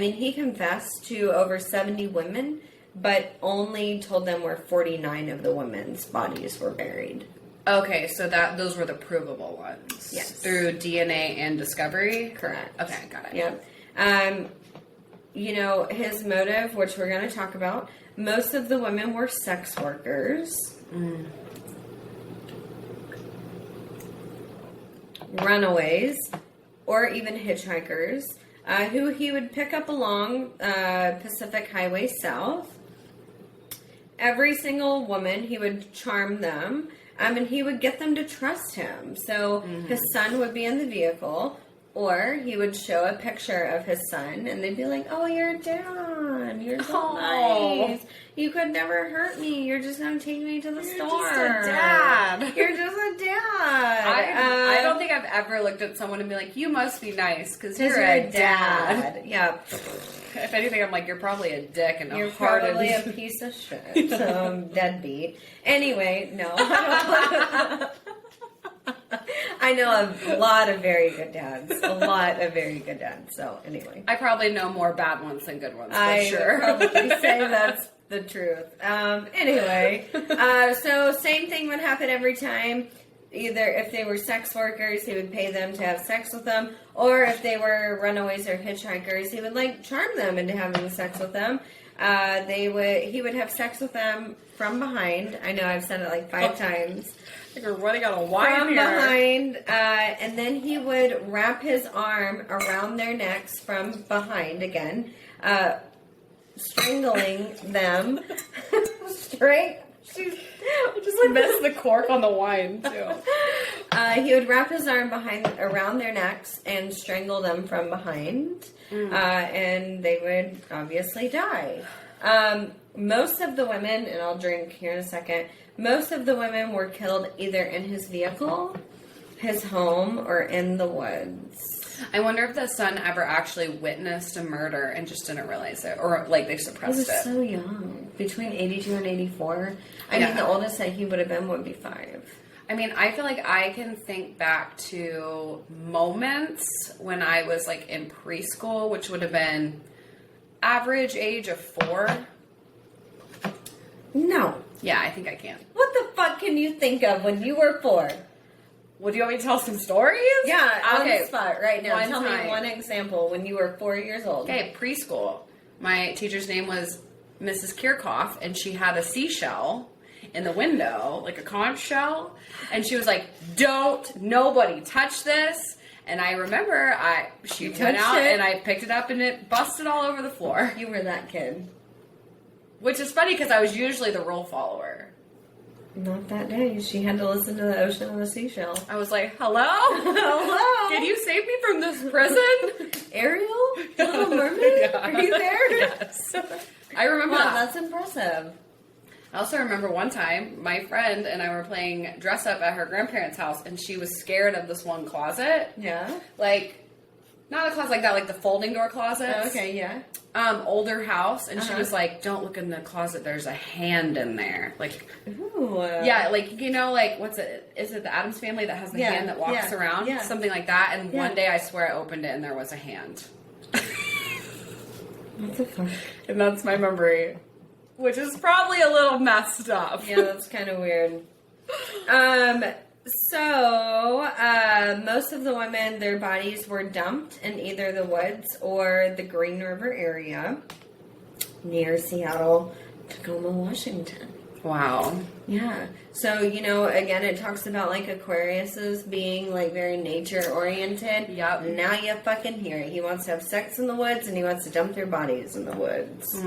he confessed to over 70 women, but only told them where 49 of the women's bodies were buried. Okay, so those were the provable ones. Yes. Through DNA and discovery? Correct. Okay, got it. Yep. His motive, which we're going to talk about, most of the women were sex workers. Runaways, or even hitchhikers, who he would pick up along Pacific Highway South. Every single woman, he would charm them. And he would get them to trust him. So his son would be in the vehicle, or he would show a picture of his son, and they'd be like, "Oh, your dad. God, you're so nice. You could never hurt me. You're just going to take me to the store. Just a dad. You're just a dad. I don't think I've ever looked at someone and be like, you must be nice because you're a dad. Yeah. If anything, I'm like, you're probably a dick and you're probably a piece of shit. Deadbeat. Anyway, no. I know a lot of very good dads. So, anyway. I probably know more bad ones than good ones, for I sure. would probably say that's the truth. Anyway, so same thing would happen every time. Either if they were sex workers, he would pay them to have sex with them, or if they were runaways or hitchhikers, he would like charm them into having sex with them. He would have sex with them from behind. I know I've said it like 5 times. You're running out of wine from here. behind, and then he would wrap his arm around their necks from behind again, strangling them. Just missed the cork on the wine too. He would wrap his arm around their necks and strangle them from behind, and they would obviously die. Most of the women, and I'll drink here in a second, most of the women were killed either in his vehicle, his home, or in the woods. I wonder if the son ever actually witnessed a murder and just didn't realize it, or like they suppressed it. He was so young, between 82 and 84. I mean, the oldest that he would have been would be 5. I mean, I feel like I can think back to moments when I was like in preschool, which would have been average age of 4. No. Yeah, I think I can. What the fuck can you think of when you were 4? Well, do you want me to tell some stories? Yeah, okay. On the spot right now. Tell time. me one example when you were 4 years old. Okay, preschool. My teacher's name was Mrs. Kirchhoff, and she had a seashell in the window, like a conch shell, and she was like, nobody touch this. And I remember she went out and I picked it up and it busted all over the floor. You were that kid. Which is funny because I was usually the rule follower. Not that day. She had to listen to the ocean and the seashell. I was like, hello? Hello? Can you save me from this prison? Ariel? Little Mermaid? Yeah. Are you there? Yes. I remember Wow, that. that's impressive. I also remember one time my friend and I were playing dress up at her grandparents' house and she was scared of this one closet. Yeah? Like, not a closet like that, like the folding door closet. Oh, okay, yeah. Older house, and she was like, don't look in the closet, there's a hand in there. Like, ooh. Yeah, like, you know, like, what's it? Is it the Addams Family that has the hand that walks around? Yeah. Something like that. And one day I swear I opened it and there was a hand. What the fuck? And that's my memory. Which is probably a little messed up. Yeah, that's kind of weird. So, most of the women, their bodies were dumped in either the woods or the Green River area near Seattle, Tacoma, Washington. Wow. Yeah. So, you know, again, it talks about, like, Aquariuses being, like, very nature-oriented. Yep. Now you fucking hear it. He wants to have sex in the woods, and he wants to dump their bodies in the woods.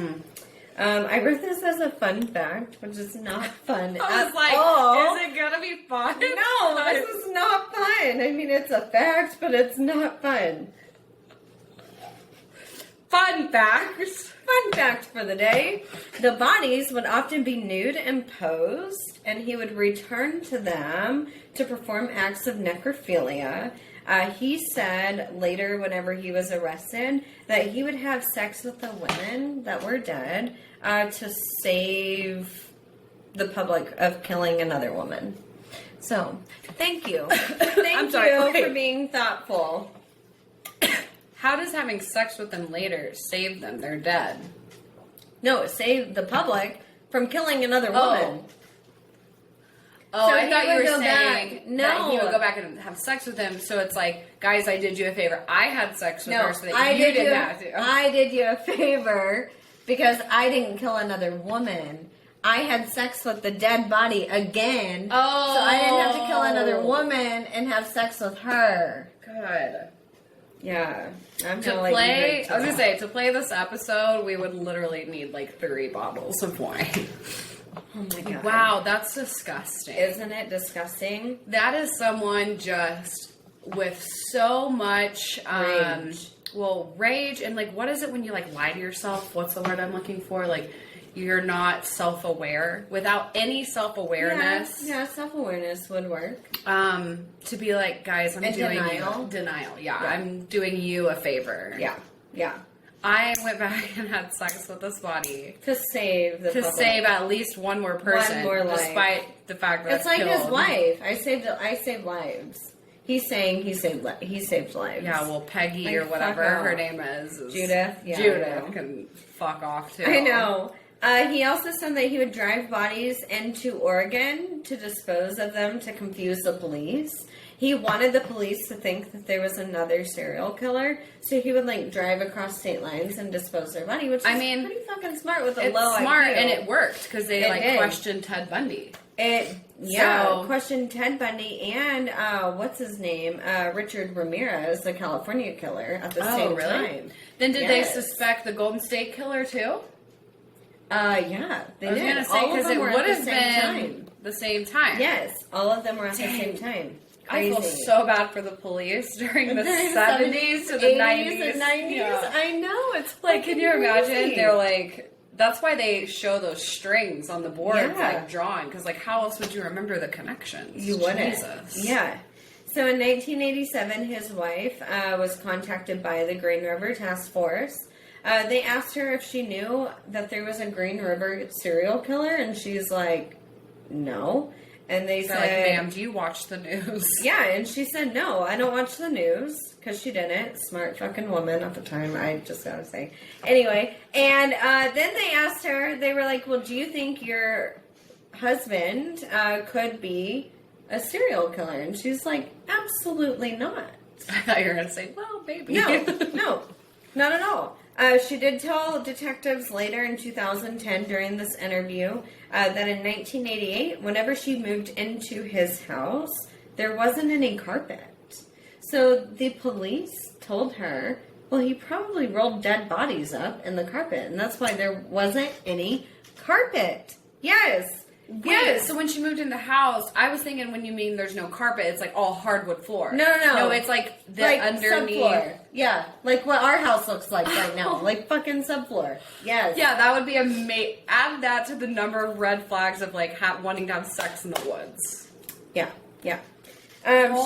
I wrote this as a fun fact, which is not fun I was like, all. is it gonna be fun? No, this is not fun. I mean, it's a fact, but it's not fun. Fun facts. Fun fact for the day. The bodies would often be nude and posed, and he would return to them to perform acts of necrophilia. He said later, whenever he was arrested, that he would have sex with the women that were dead to save the public of killing another woman. So, thank you. Thank you for being thoughtful. How does having sex with them later save them? They're dead. No, it saved the public from killing another woman. Oh, So I thought he you would were go saying back. that No. he would go back and have sex with them. So it's like, guys, I did you a favor. I had sex with her so that you didn't have to. I did you a favor because I didn't kill another woman. I had sex with the dead body again. Oh. So I didn't have to kill another woman and have sex with her. Good. Yeah. I'm To gonna let you play, drink I was too. going to say, to play this episode, we would literally need like 3 bottles of wine. Oh my god. Wow, that's disgusting. Isn't it disgusting? That is someone just with so much well, rage and like, what is it when you like lie to yourself? What's the word I'm looking for? Like, you're not self-aware. Without any self-awareness. Yeah, self-awareness would work. To be like, guys, I'm doing denial. Yeah, I'm doing you a favor. Yeah. I went back and had sex with this body to save the public. Save at least one more person, one more life. Despite the fact that it's like his wife. I saved lives. He's saying he saved lives. Yeah, well, Peggy like, or whatever her name is Judith. Yeah, Judith can fuck off too. I know. He also said that he would drive bodies into Oregon to dispose of them to confuse the police. He wanted the police to think that there was another serial killer, so he would like drive across state lines and dispose their body, which is pretty fucking smart with a low IQ. Smart, and it worked because they questioned Ted Bundy. Questioned Ted Bundy and what's his name, Richard Ramirez, the California killer, at the same time. Then did they suspect the Golden State Killer too? Yeah, they did. I was going to say, because it would have been the same time. Yes, all of them were at the same time. Crazy. I feel so bad for the police during the 70s to the 90s. And 90s. Yeah. I know, it's like, can you imagine? They're like, that's why they show those strings on the board, like, drawn, because, like, how else would you remember the connections? You wouldn't. Jesus. Yeah. So in 1987, his wife was contacted by the Green River Task Force. They asked her if she knew that there was a Green River serial killer, and she's like, no. And they said, like, ma'am, do you watch the news? Yeah, and she said, no, I don't watch the news, because she didn't. Smart fucking woman at the time, I just gotta say. Anyway, and then they asked her, they were like, well, do you think your husband could be a serial killer? And she's like, absolutely not. I thought you were gonna say, well, maybe. No, not at all. She did tell detectives later in 2010 during this interview that in 1988, whenever she moved into his house, there wasn't any carpet. So the police told her, well, he probably rolled dead bodies up in the carpet, and that's why there wasn't any carpet. Yes. Yes. So when she moved in the house, I was thinking when you mean there's no carpet, it's like all hardwood floor. No. No, it's like the underneath. Subfloor. Yeah, like what our house looks like right now. Like fucking subfloor. Yes. Yeah, that would be add that to the number of red flags of like wanting to have sex in the woods. Yeah.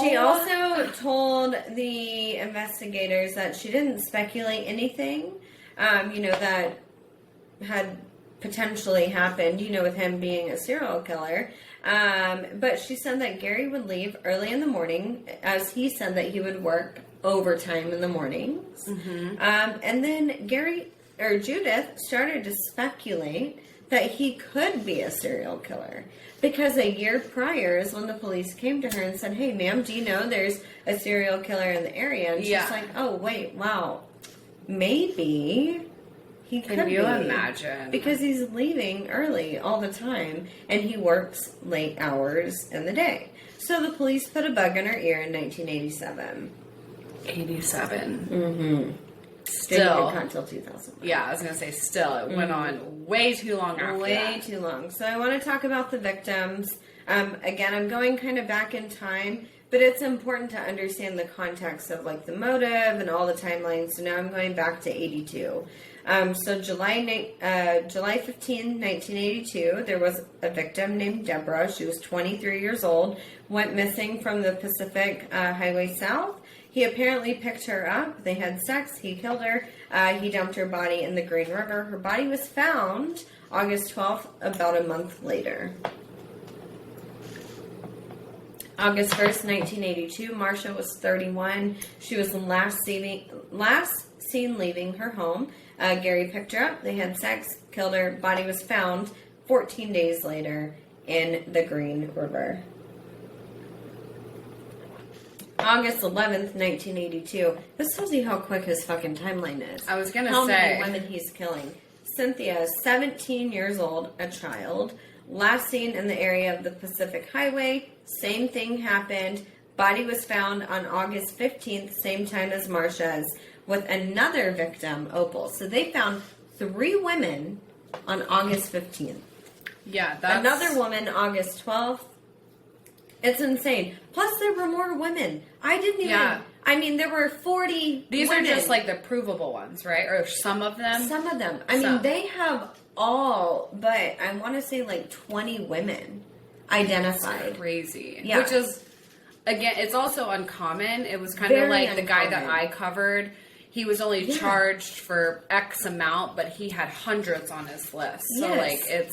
She also told the investigators that she didn't speculate anything, that had potentially happened, with him being a serial killer. But she said that Gary would leave early in the morning, as he said that he would work overtime in the mornings. Mm-hmm. And then Judith started to speculate that he could be a serial killer. Because a year prior is when the police came to her and said, hey, ma'am, do you know there's a serial killer in the area? And she's like, oh, wait, wow, maybe he could be. Can you imagine? Because he's leaving early all the time, and he works late hours in the day. So the police put a bug in her ear in 1987. 87. Mm-hmm. Still. Didn't until 2000. Yeah, I was going to say still. It went on way too long after Way too long. So I want to talk about the victims. Again, I'm going kind of back in time, but it's important to understand the context of like the motive and all the timelines. So now I'm going back to 82. So July 15, 1982, there was a victim named Deborah. She was 23 years old, went missing from the Pacific Highway South. He apparently picked her up. They had sex. He killed her. He dumped her body in the Green River. Her body was found August 12th, about a month later. August 1st, 1982, Marcia was 31. She was last seen leaving her home. Gary picked her up. They had sex, killed her. Body was found 14 days later in the Green River. August 11th, 1982. This tells you how quick his fucking timeline is. I was going to say. How many women he's killing. Cynthia, 17 years old, a child. Last seen in the area of the Pacific Highway. Same thing happened. Body was found on August 15th, same time as Marcia's, with another victim, Opal. So they found 3 women on August 15th. Yeah, that's... Another woman, August 12th. It's insane. Plus, there were more women. I didn't even... Yeah. I mean, there were 40 These women. are just, like, the provable ones, right? Or some of them? Some of them. I mean, they have all, but I want to say, like, 20 women identified. That's crazy. Yeah. Which is, again, it's also uncommon. It was kind of Very like the guy that uncommon. I covered. He was only charged for X amount, but he had hundreds on his list. So, Yes. like,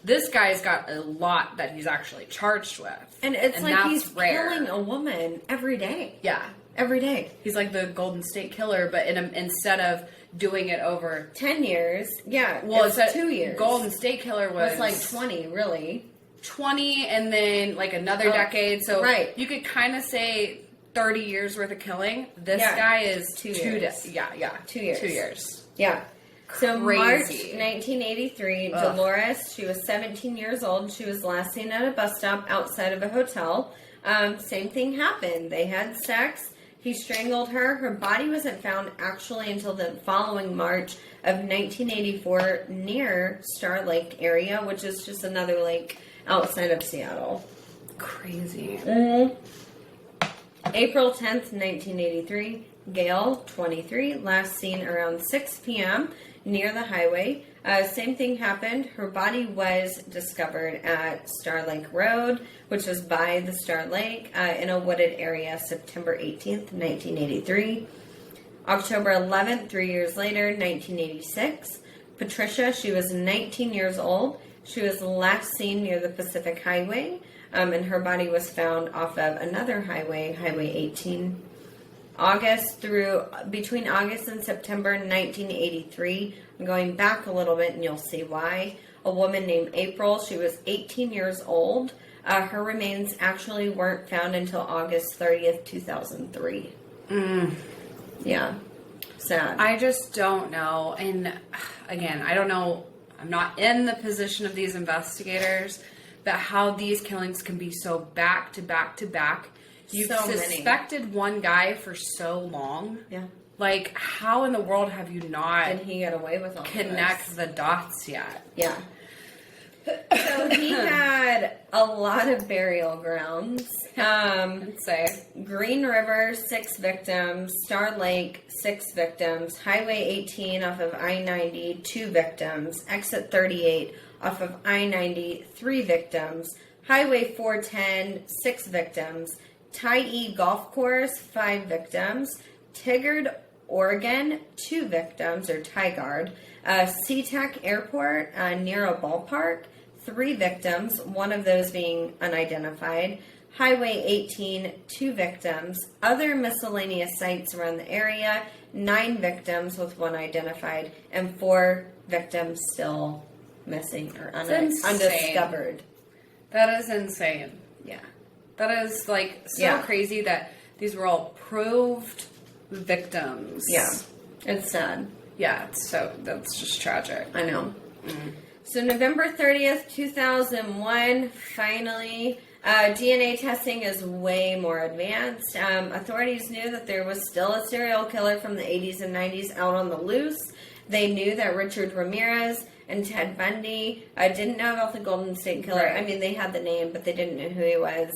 this guy's got a lot that he's actually charged with. And it's like that's he's rare. killing a woman every day. Yeah. Every day. He's like the Golden State Killer, but instead of doing it over 10 years. Yeah. well, it's 2 years. Golden State Killer was It's like 20, really. 20 and then like another decade. So right. you could kind of say 30 years worth of killing. This Yeah. guy is 2 years. 2 2 years. 2 years. Yeah. So Crazy. March 1983, Ugh. Dolores, she was 17 years old. She was last seen at a bus stop outside of a hotel. Same thing happened. They had sex. He strangled her. Her body wasn't found actually until the following March of 1984 near Star Lake area, which is just another lake outside of Seattle. Crazy. April 10th, 1983, Gail, 23, last seen around 6 p.m. near the highway. Same thing happened. Her body was discovered at Star Lake Road, which was by the Star Lake, in a wooded area, September 18th, 1983. October 11th, 3 years later, 1986. Patricia, she was 19 years old. She was last seen near the Pacific Highway, and her body was found off of another highway, Highway 18. Between August and September 1983, I'm going back a little bit and you'll see why. A woman named April, she was 18 years old. Her remains actually weren't found until August 30th, 2003. Yeah. Sad. I just don't know. And again, I don't know. I'm not in the position of these investigators, but how these killings can be so back to back to back. You've So many. suspected one guy for so long. Yeah. Like, how in the world have you not And he got away with all connect this. the dots yet? Yeah. So he had a lot of burial grounds. I'd say. Green River, 6 victims. Star Lake, 6 victims. Highway 18 off of I-90, 2 victims. Exit 38 off of I-90, 3 victims. Highway 410, 6 victims. Tyee Golf Course, 5 victims. Tigard, Oregon, 2 victims, or Tigard. SeaTac Airport, near a ballpark, 3 victims, one of those being unidentified. Highway 18, 2 victims. Other miscellaneous sites around the area, 9 victims with 1 identified, and 4 victims still missing or undiscovered. That is insane. Yeah. That is, like, so crazy that these were all proved victims. Yeah. It's sad. Yeah, that's just tragic. I know. So November 30th, 2001, finally, DNA testing is way more advanced. Authorities knew that there was still a serial killer from the 80s and 90s out on the loose. They knew that Richard Ramirez and Ted Bundy didn't know about the Golden State Killer. Right. I mean, they had the name, but they didn't know who he was.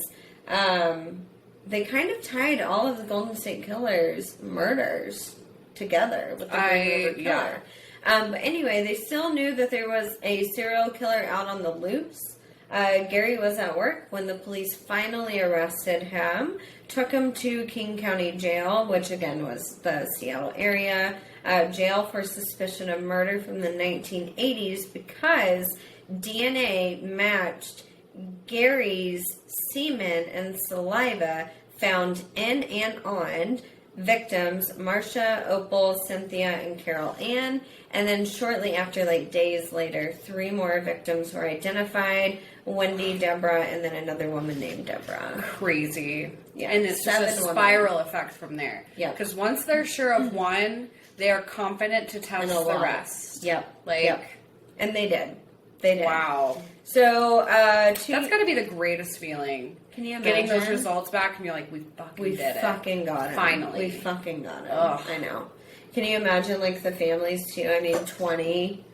They kind of tied all of the Golden State Killer's murders together with the Green River Killer. But anyway, they still knew that there was a serial killer out on the loose. Gary was at work when the police finally arrested him, took him to King County Jail, which again was the Seattle area, jail for suspicion of murder from the 1980s because DNA matched Gary's semen and saliva found in and on victims Marcia, Opal, Cynthia, and Carol Ann. And then shortly after, like days later, 3 more victims were identified. Wendy, Deborah, and then another woman named Deborah. Crazy. Yeah. And it's just a 7 spiral effect from there. Yeah. Because once they're sure of one, they are confident to tell the rest. Yep. Like, yep. And they did. They did. Wow. So, that's got to be the greatest feeling. Can you imagine? Getting those results back and you're like, we did it. fucking got it. Finally. We fucking got it. Ugh. I know. Can you imagine, like, the families, too? I mean, 20,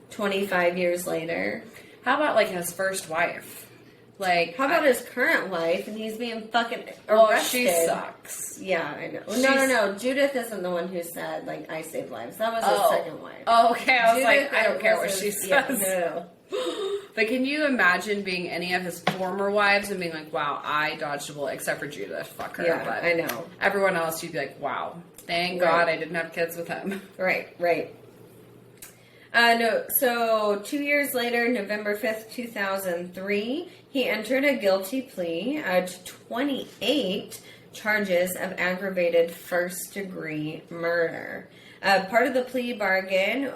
25 years later. How about, like, his first wife? Like, how about his current wife, and he's being fucking arrested? Well, she sucks. Yeah, I know. No. Judith isn't the one who said, like, I saved lives. That was his second wife. Oh, okay. I was Judith, like, I don't care what she says. Yeah, no. But can you imagine being any of his former wives and being like, wow, I dodged a bullet, except for Judith. Fuck her. Yeah, but I know. Everyone else, you'd be like, wow, thank God I didn't have kids with him. Right. No, so 2 years later, November 5th, 2003, he entered a guilty plea to 28 charges of aggravated first-degree murder. Part of the plea bargain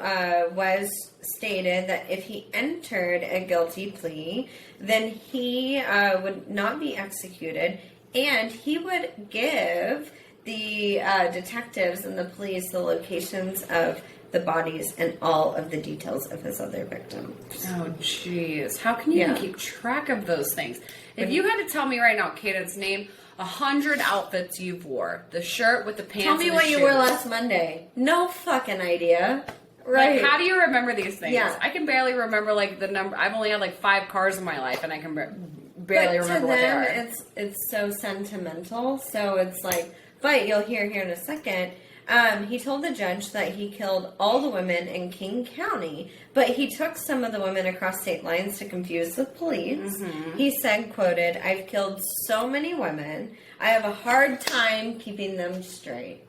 was stated that if he entered a guilty plea, then he would not be executed, and he would give the detectives and the police the locations of the bodies and all of the details of his other victims. Oh, jeez. How can you even keep track of those things? If you had to tell me right now, Cadence, name 100 outfits you've wore. The shirt with the pants. Tell me and what the you shoes. wore last Monday. No fucking idea. Right. Like, how do you remember these things? Yeah. I can barely remember, like, the number. I've only had, like, 5 cars in my life, and I can barely remember what they are. It's so sentimental. So it's like, but you'll hear here in a second. He told the judge that he killed all the women in King County, but he took some of the women across state lines to confuse the police. Mm-hmm. He said, quoted, "I've killed so many women, I have a hard time keeping them straight."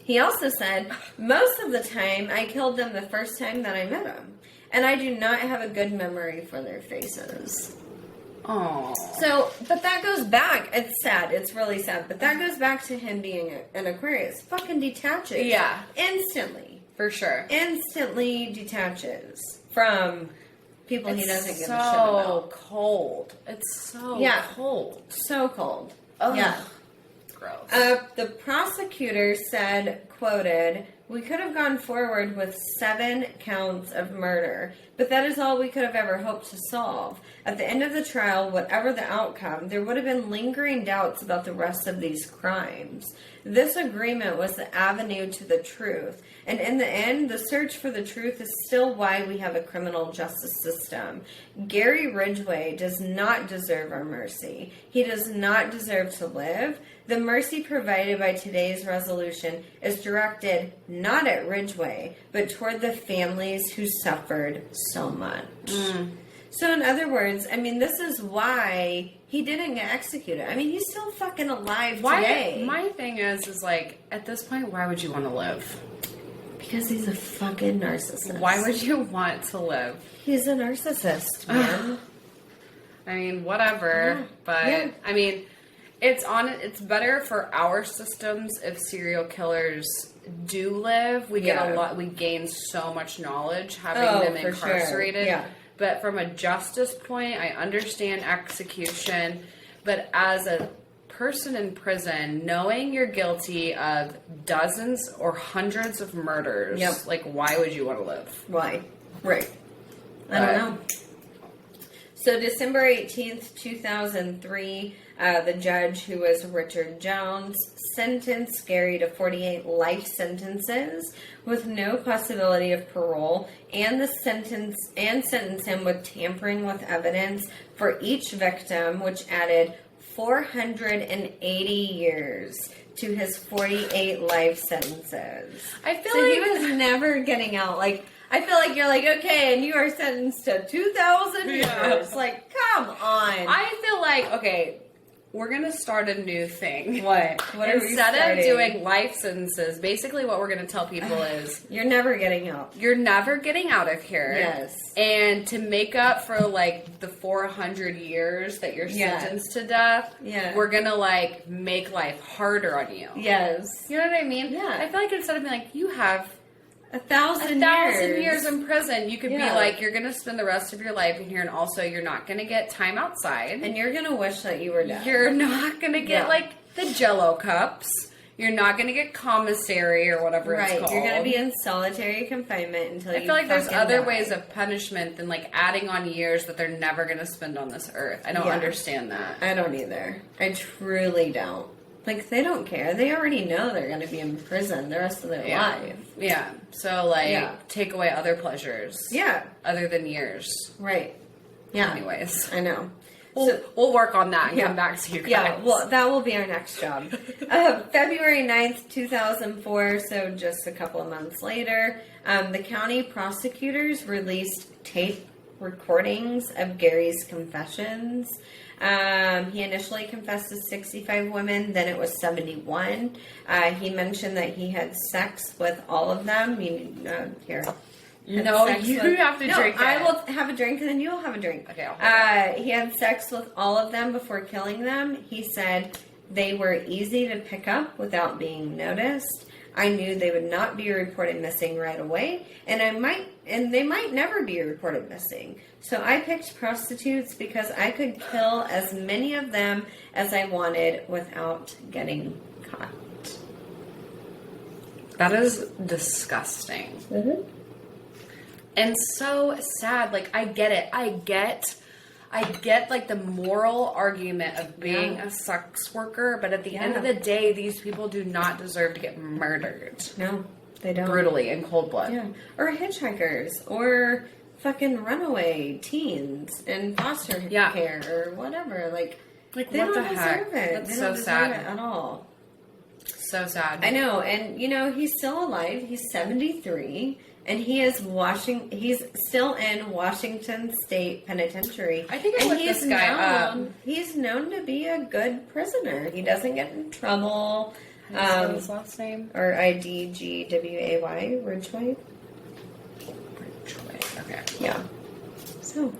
He also said, "Most of the time, I killed them the first time that I met them, and I do not have a good memory for their faces." Oh. So, but that goes back. It's sad. It's really sad. But that goes back to him being an Aquarius. Fucking detaches. Yeah. Instantly. For sure. Instantly detaches from people he doesn't give a shit so about. cold. It's so cold. So cold. Ugh. Yeah. Gross. The prosecutor said, quoted, "We could have gone forward with 7 counts of murder, but that is all we could have ever hoped to solve. At the end of the trial, whatever the outcome, there would have been lingering doubts about the rest of these crimes. This agreement was the avenue to the truth, and in the end, the search for the truth is still why we have a criminal justice system. Gary Ridgway does not deserve our mercy. He does not deserve to live. The mercy provided by today's resolution is directed not at Ridgway, but toward the families who suffered so much." So in other words, I mean, this is why he didn't get executed. I mean, he's still fucking alive today. My thing is like, at this point, why would you want to live? Because he's a fucking narcissist. Why would you want to live? He's a narcissist, man. I mean, whatever. But, I mean, it's better for our systems if serial killers do live. We get we gain so much knowledge having them incarcerated. Sure. Yeah. But from a justice point, I understand execution. But as a person in prison, knowing you're guilty of dozens or hundreds of murders, like, why would you want to live? Why? Right. I don't know. So December 18th, 2003, the judge, who was Richard Jones, sentenced Gary to 48 life sentences with no possibility of parole, and sentenced him with tampering with evidence for each victim, which added 480 years to his 48 life sentences. I feel so like he was never getting out. Like, I feel like you're like, okay, and you are sentenced to 2,000 years. Like, come on. I feel like, okay, we're going to start a new thing. What? What are we Instead of starting? doing life sentences, basically what we're going to tell people is... You're never getting out. You're never getting out of here. Yes. And to make up for, like, the 400 years that you're sentenced to death, we're going to, like, make life harder on you. Yes. You know what I mean? Yeah. I feel like instead of being like, you have... 1,000 years in prison. You could be like, you're going to spend the rest of your life in here, and also you're not going to get time outside. And you're going to wish that you were dead. You're not going to get, like, the Jell-O cups. You're not going to get commissary or whatever it's called. You're going to be in solitary confinement until you I feel like there's other die. ways of punishment than, like, adding on years that they're never going to spend on this earth. I don't understand that. I don't either. I truly don't. Like, they don't care. They already know they're going to be in prison the rest of their life. Yeah. So, like, take away other pleasures. Yeah. Other than years. Right. Yeah. Anyways. I know. We'll work on that and come back to you guys. Yeah, well, that will be our next job. February 9th, 2004, so just a couple of months later, the county prosecutors released tape recordings of Gary's confessions. He initially confessed to 65 women, then it was 71. He mentioned that he had sex with all of them. Here. No, you have to drink it. I will have a drink and then you'll have a drink. Okay. He had sex with all of them before killing them. He said they were easy to pick up without being noticed. I knew they would not be reported missing right away, and they might never be reported missing. So I picked prostitutes because I could kill as many of them as I wanted without getting caught. That is disgusting. Mm-hmm. And so sad. Like, I get it. I get like the moral argument of being a sex worker, but at the end of the day, these people do not deserve to get murdered. No, they don't. Brutally, in cold blood. Yeah. Or hitchhikers, or fucking runaway teens in foster care, or whatever. Like they what don't the deserve heck? it. That's they so don't deserve sad. it at all. So sad. I know, and he's still alive. He's 73. And he's still in Washington State Penitentiary. I think I looked this guy up. He's known to be a good prisoner. He doesn't get in trouble. What's his last name? Or Idgway, Ridgway. Ridgeway. Okay. Yeah. So,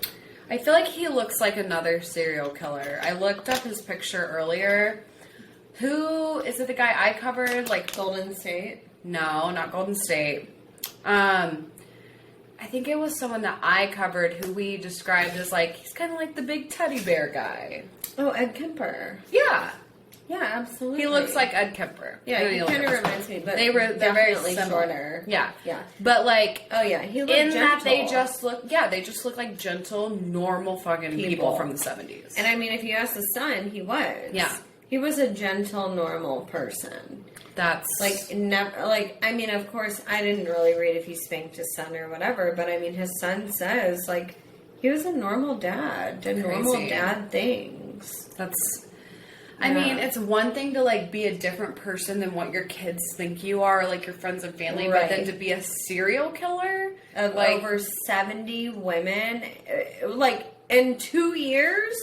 I feel like he looks like another serial killer. I looked up his picture earlier. Who is it? The guy I covered, like Golden State? No, not Golden State. I think it was someone that I covered who we described as like, he's kind of like the big teddy bear guy. Oh, Ed Kemper. Yeah. Yeah, absolutely. He looks like Ed Kemper. Yeah, he kind of reminds me, but they're very similar. Shorter. Yeah. Yeah. But like, oh yeah, he looked in gentle. that they just look like gentle, normal fucking people from the 70s. And I mean, if you ask the son, he was. Yeah. He was a gentle, normal person. That's I mean, of course, I didn't really read if he spanked his son or whatever, but I mean, his son says, like, he was a normal dad, did normal dad things. I mean, it's one thing to, like, be a different person than what your kids think you are, like, your friends and family, but then to be a serial killer of like, over 70 women, like, in 2 years?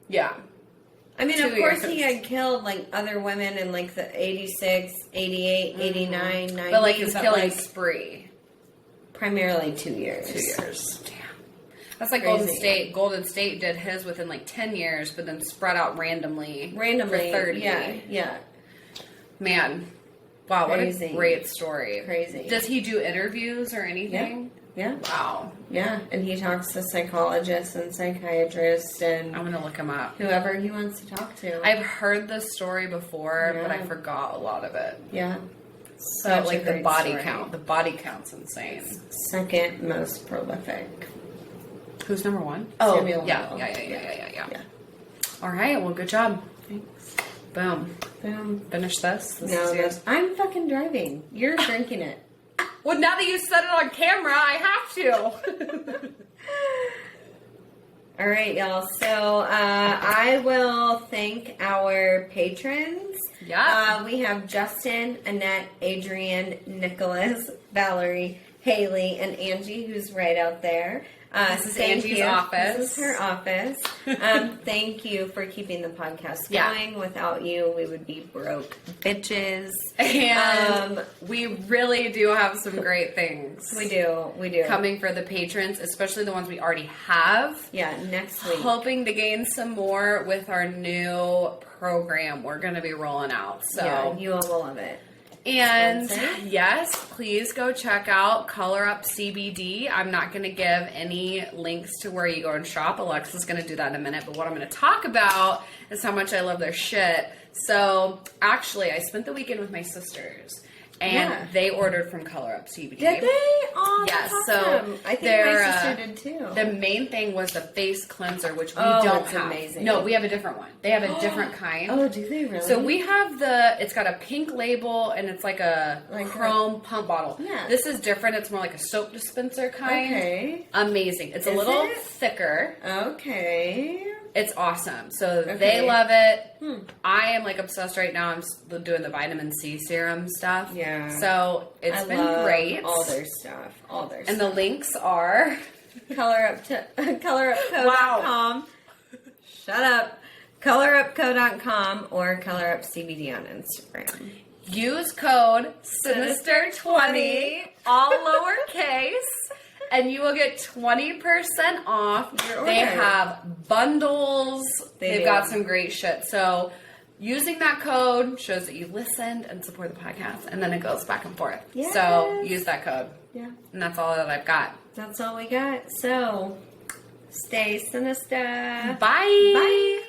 Yeah. I mean, of course he had killed, like, other women in, like, the 86, 88, 89, 90. But, like, his killing spree. Primarily 2 years. 2 years. Damn. That's like Crazy. Golden State. Golden State did his within, like, 10 years, but then spread out randomly. For 30. Yeah. Man. Wow, Crazy. what a great story. Crazy. Does he do interviews or anything? Yeah. Wow. Yeah, and he talks to psychologists and psychiatrists and I'm gonna look him up. Whoever he wants to talk to. I've heard this story before, but I forgot a lot of it. Yeah. So, like, the body count. The body count's insane. Second most prolific. Who's number one? Oh, yeah. All right, well, good job. Thanks. Boom. Boom. Finish this. This No, is yours. I'm fucking driving. You're drinking it. Well, now that you said it on camera, I have to. All right, y'all. So I will thank our patrons. Yeah. We have Justin, Annette, Adrian, Nicholas, Valerie, Haley, and Angie, who's right out there. This is Angie's office. This is her office. Thank you for keeping the podcast going. Yeah. Without you, we would be broke bitches. And we really do have some great things. We do. Coming for the patrons, especially the ones we already have. Yeah, next week. Hoping to gain some more with our new program we're going to be rolling out. So yeah, you all will love it. And yes, please go check out Color Up CBD. I'm not going to give any links to where you go and shop. Alexa's going to do that in a minute. But what I'm going to talk about is how much I love their shit. So actually, I spent the weekend with my sisters. And they ordered from Color Up CBD. Did they? Oh, that's awesome. So I think my sister did too. The main thing was the face cleanser, which we don't have. Amazing. No, we have a different one. They have a different kind. Oh, do they really? So we have it's got a pink label and it's like a chrome pump bottle. Yeah. This is different. It's more like a soap dispenser kind. Okay. Amazing. It's a little thicker. Okay. It's awesome. So they love it. I am like obsessed right now. I'm doing the vitamin C serum stuff. Yeah. So it's been great. All their stuff. And the links are colorupco.com. Wow. Shut up. Colorupco.com or colorupcbd on Instagram. Use code Sinister20, all lowercase. And you will get 20% off. They have bundles. They've got some great shit. So using that code shows that you listened and support the podcast. And then it goes back and forth. Yes. So use that code. Yeah. And that's all that I've got. That's all we got. So stay sinister. Bye. Bye.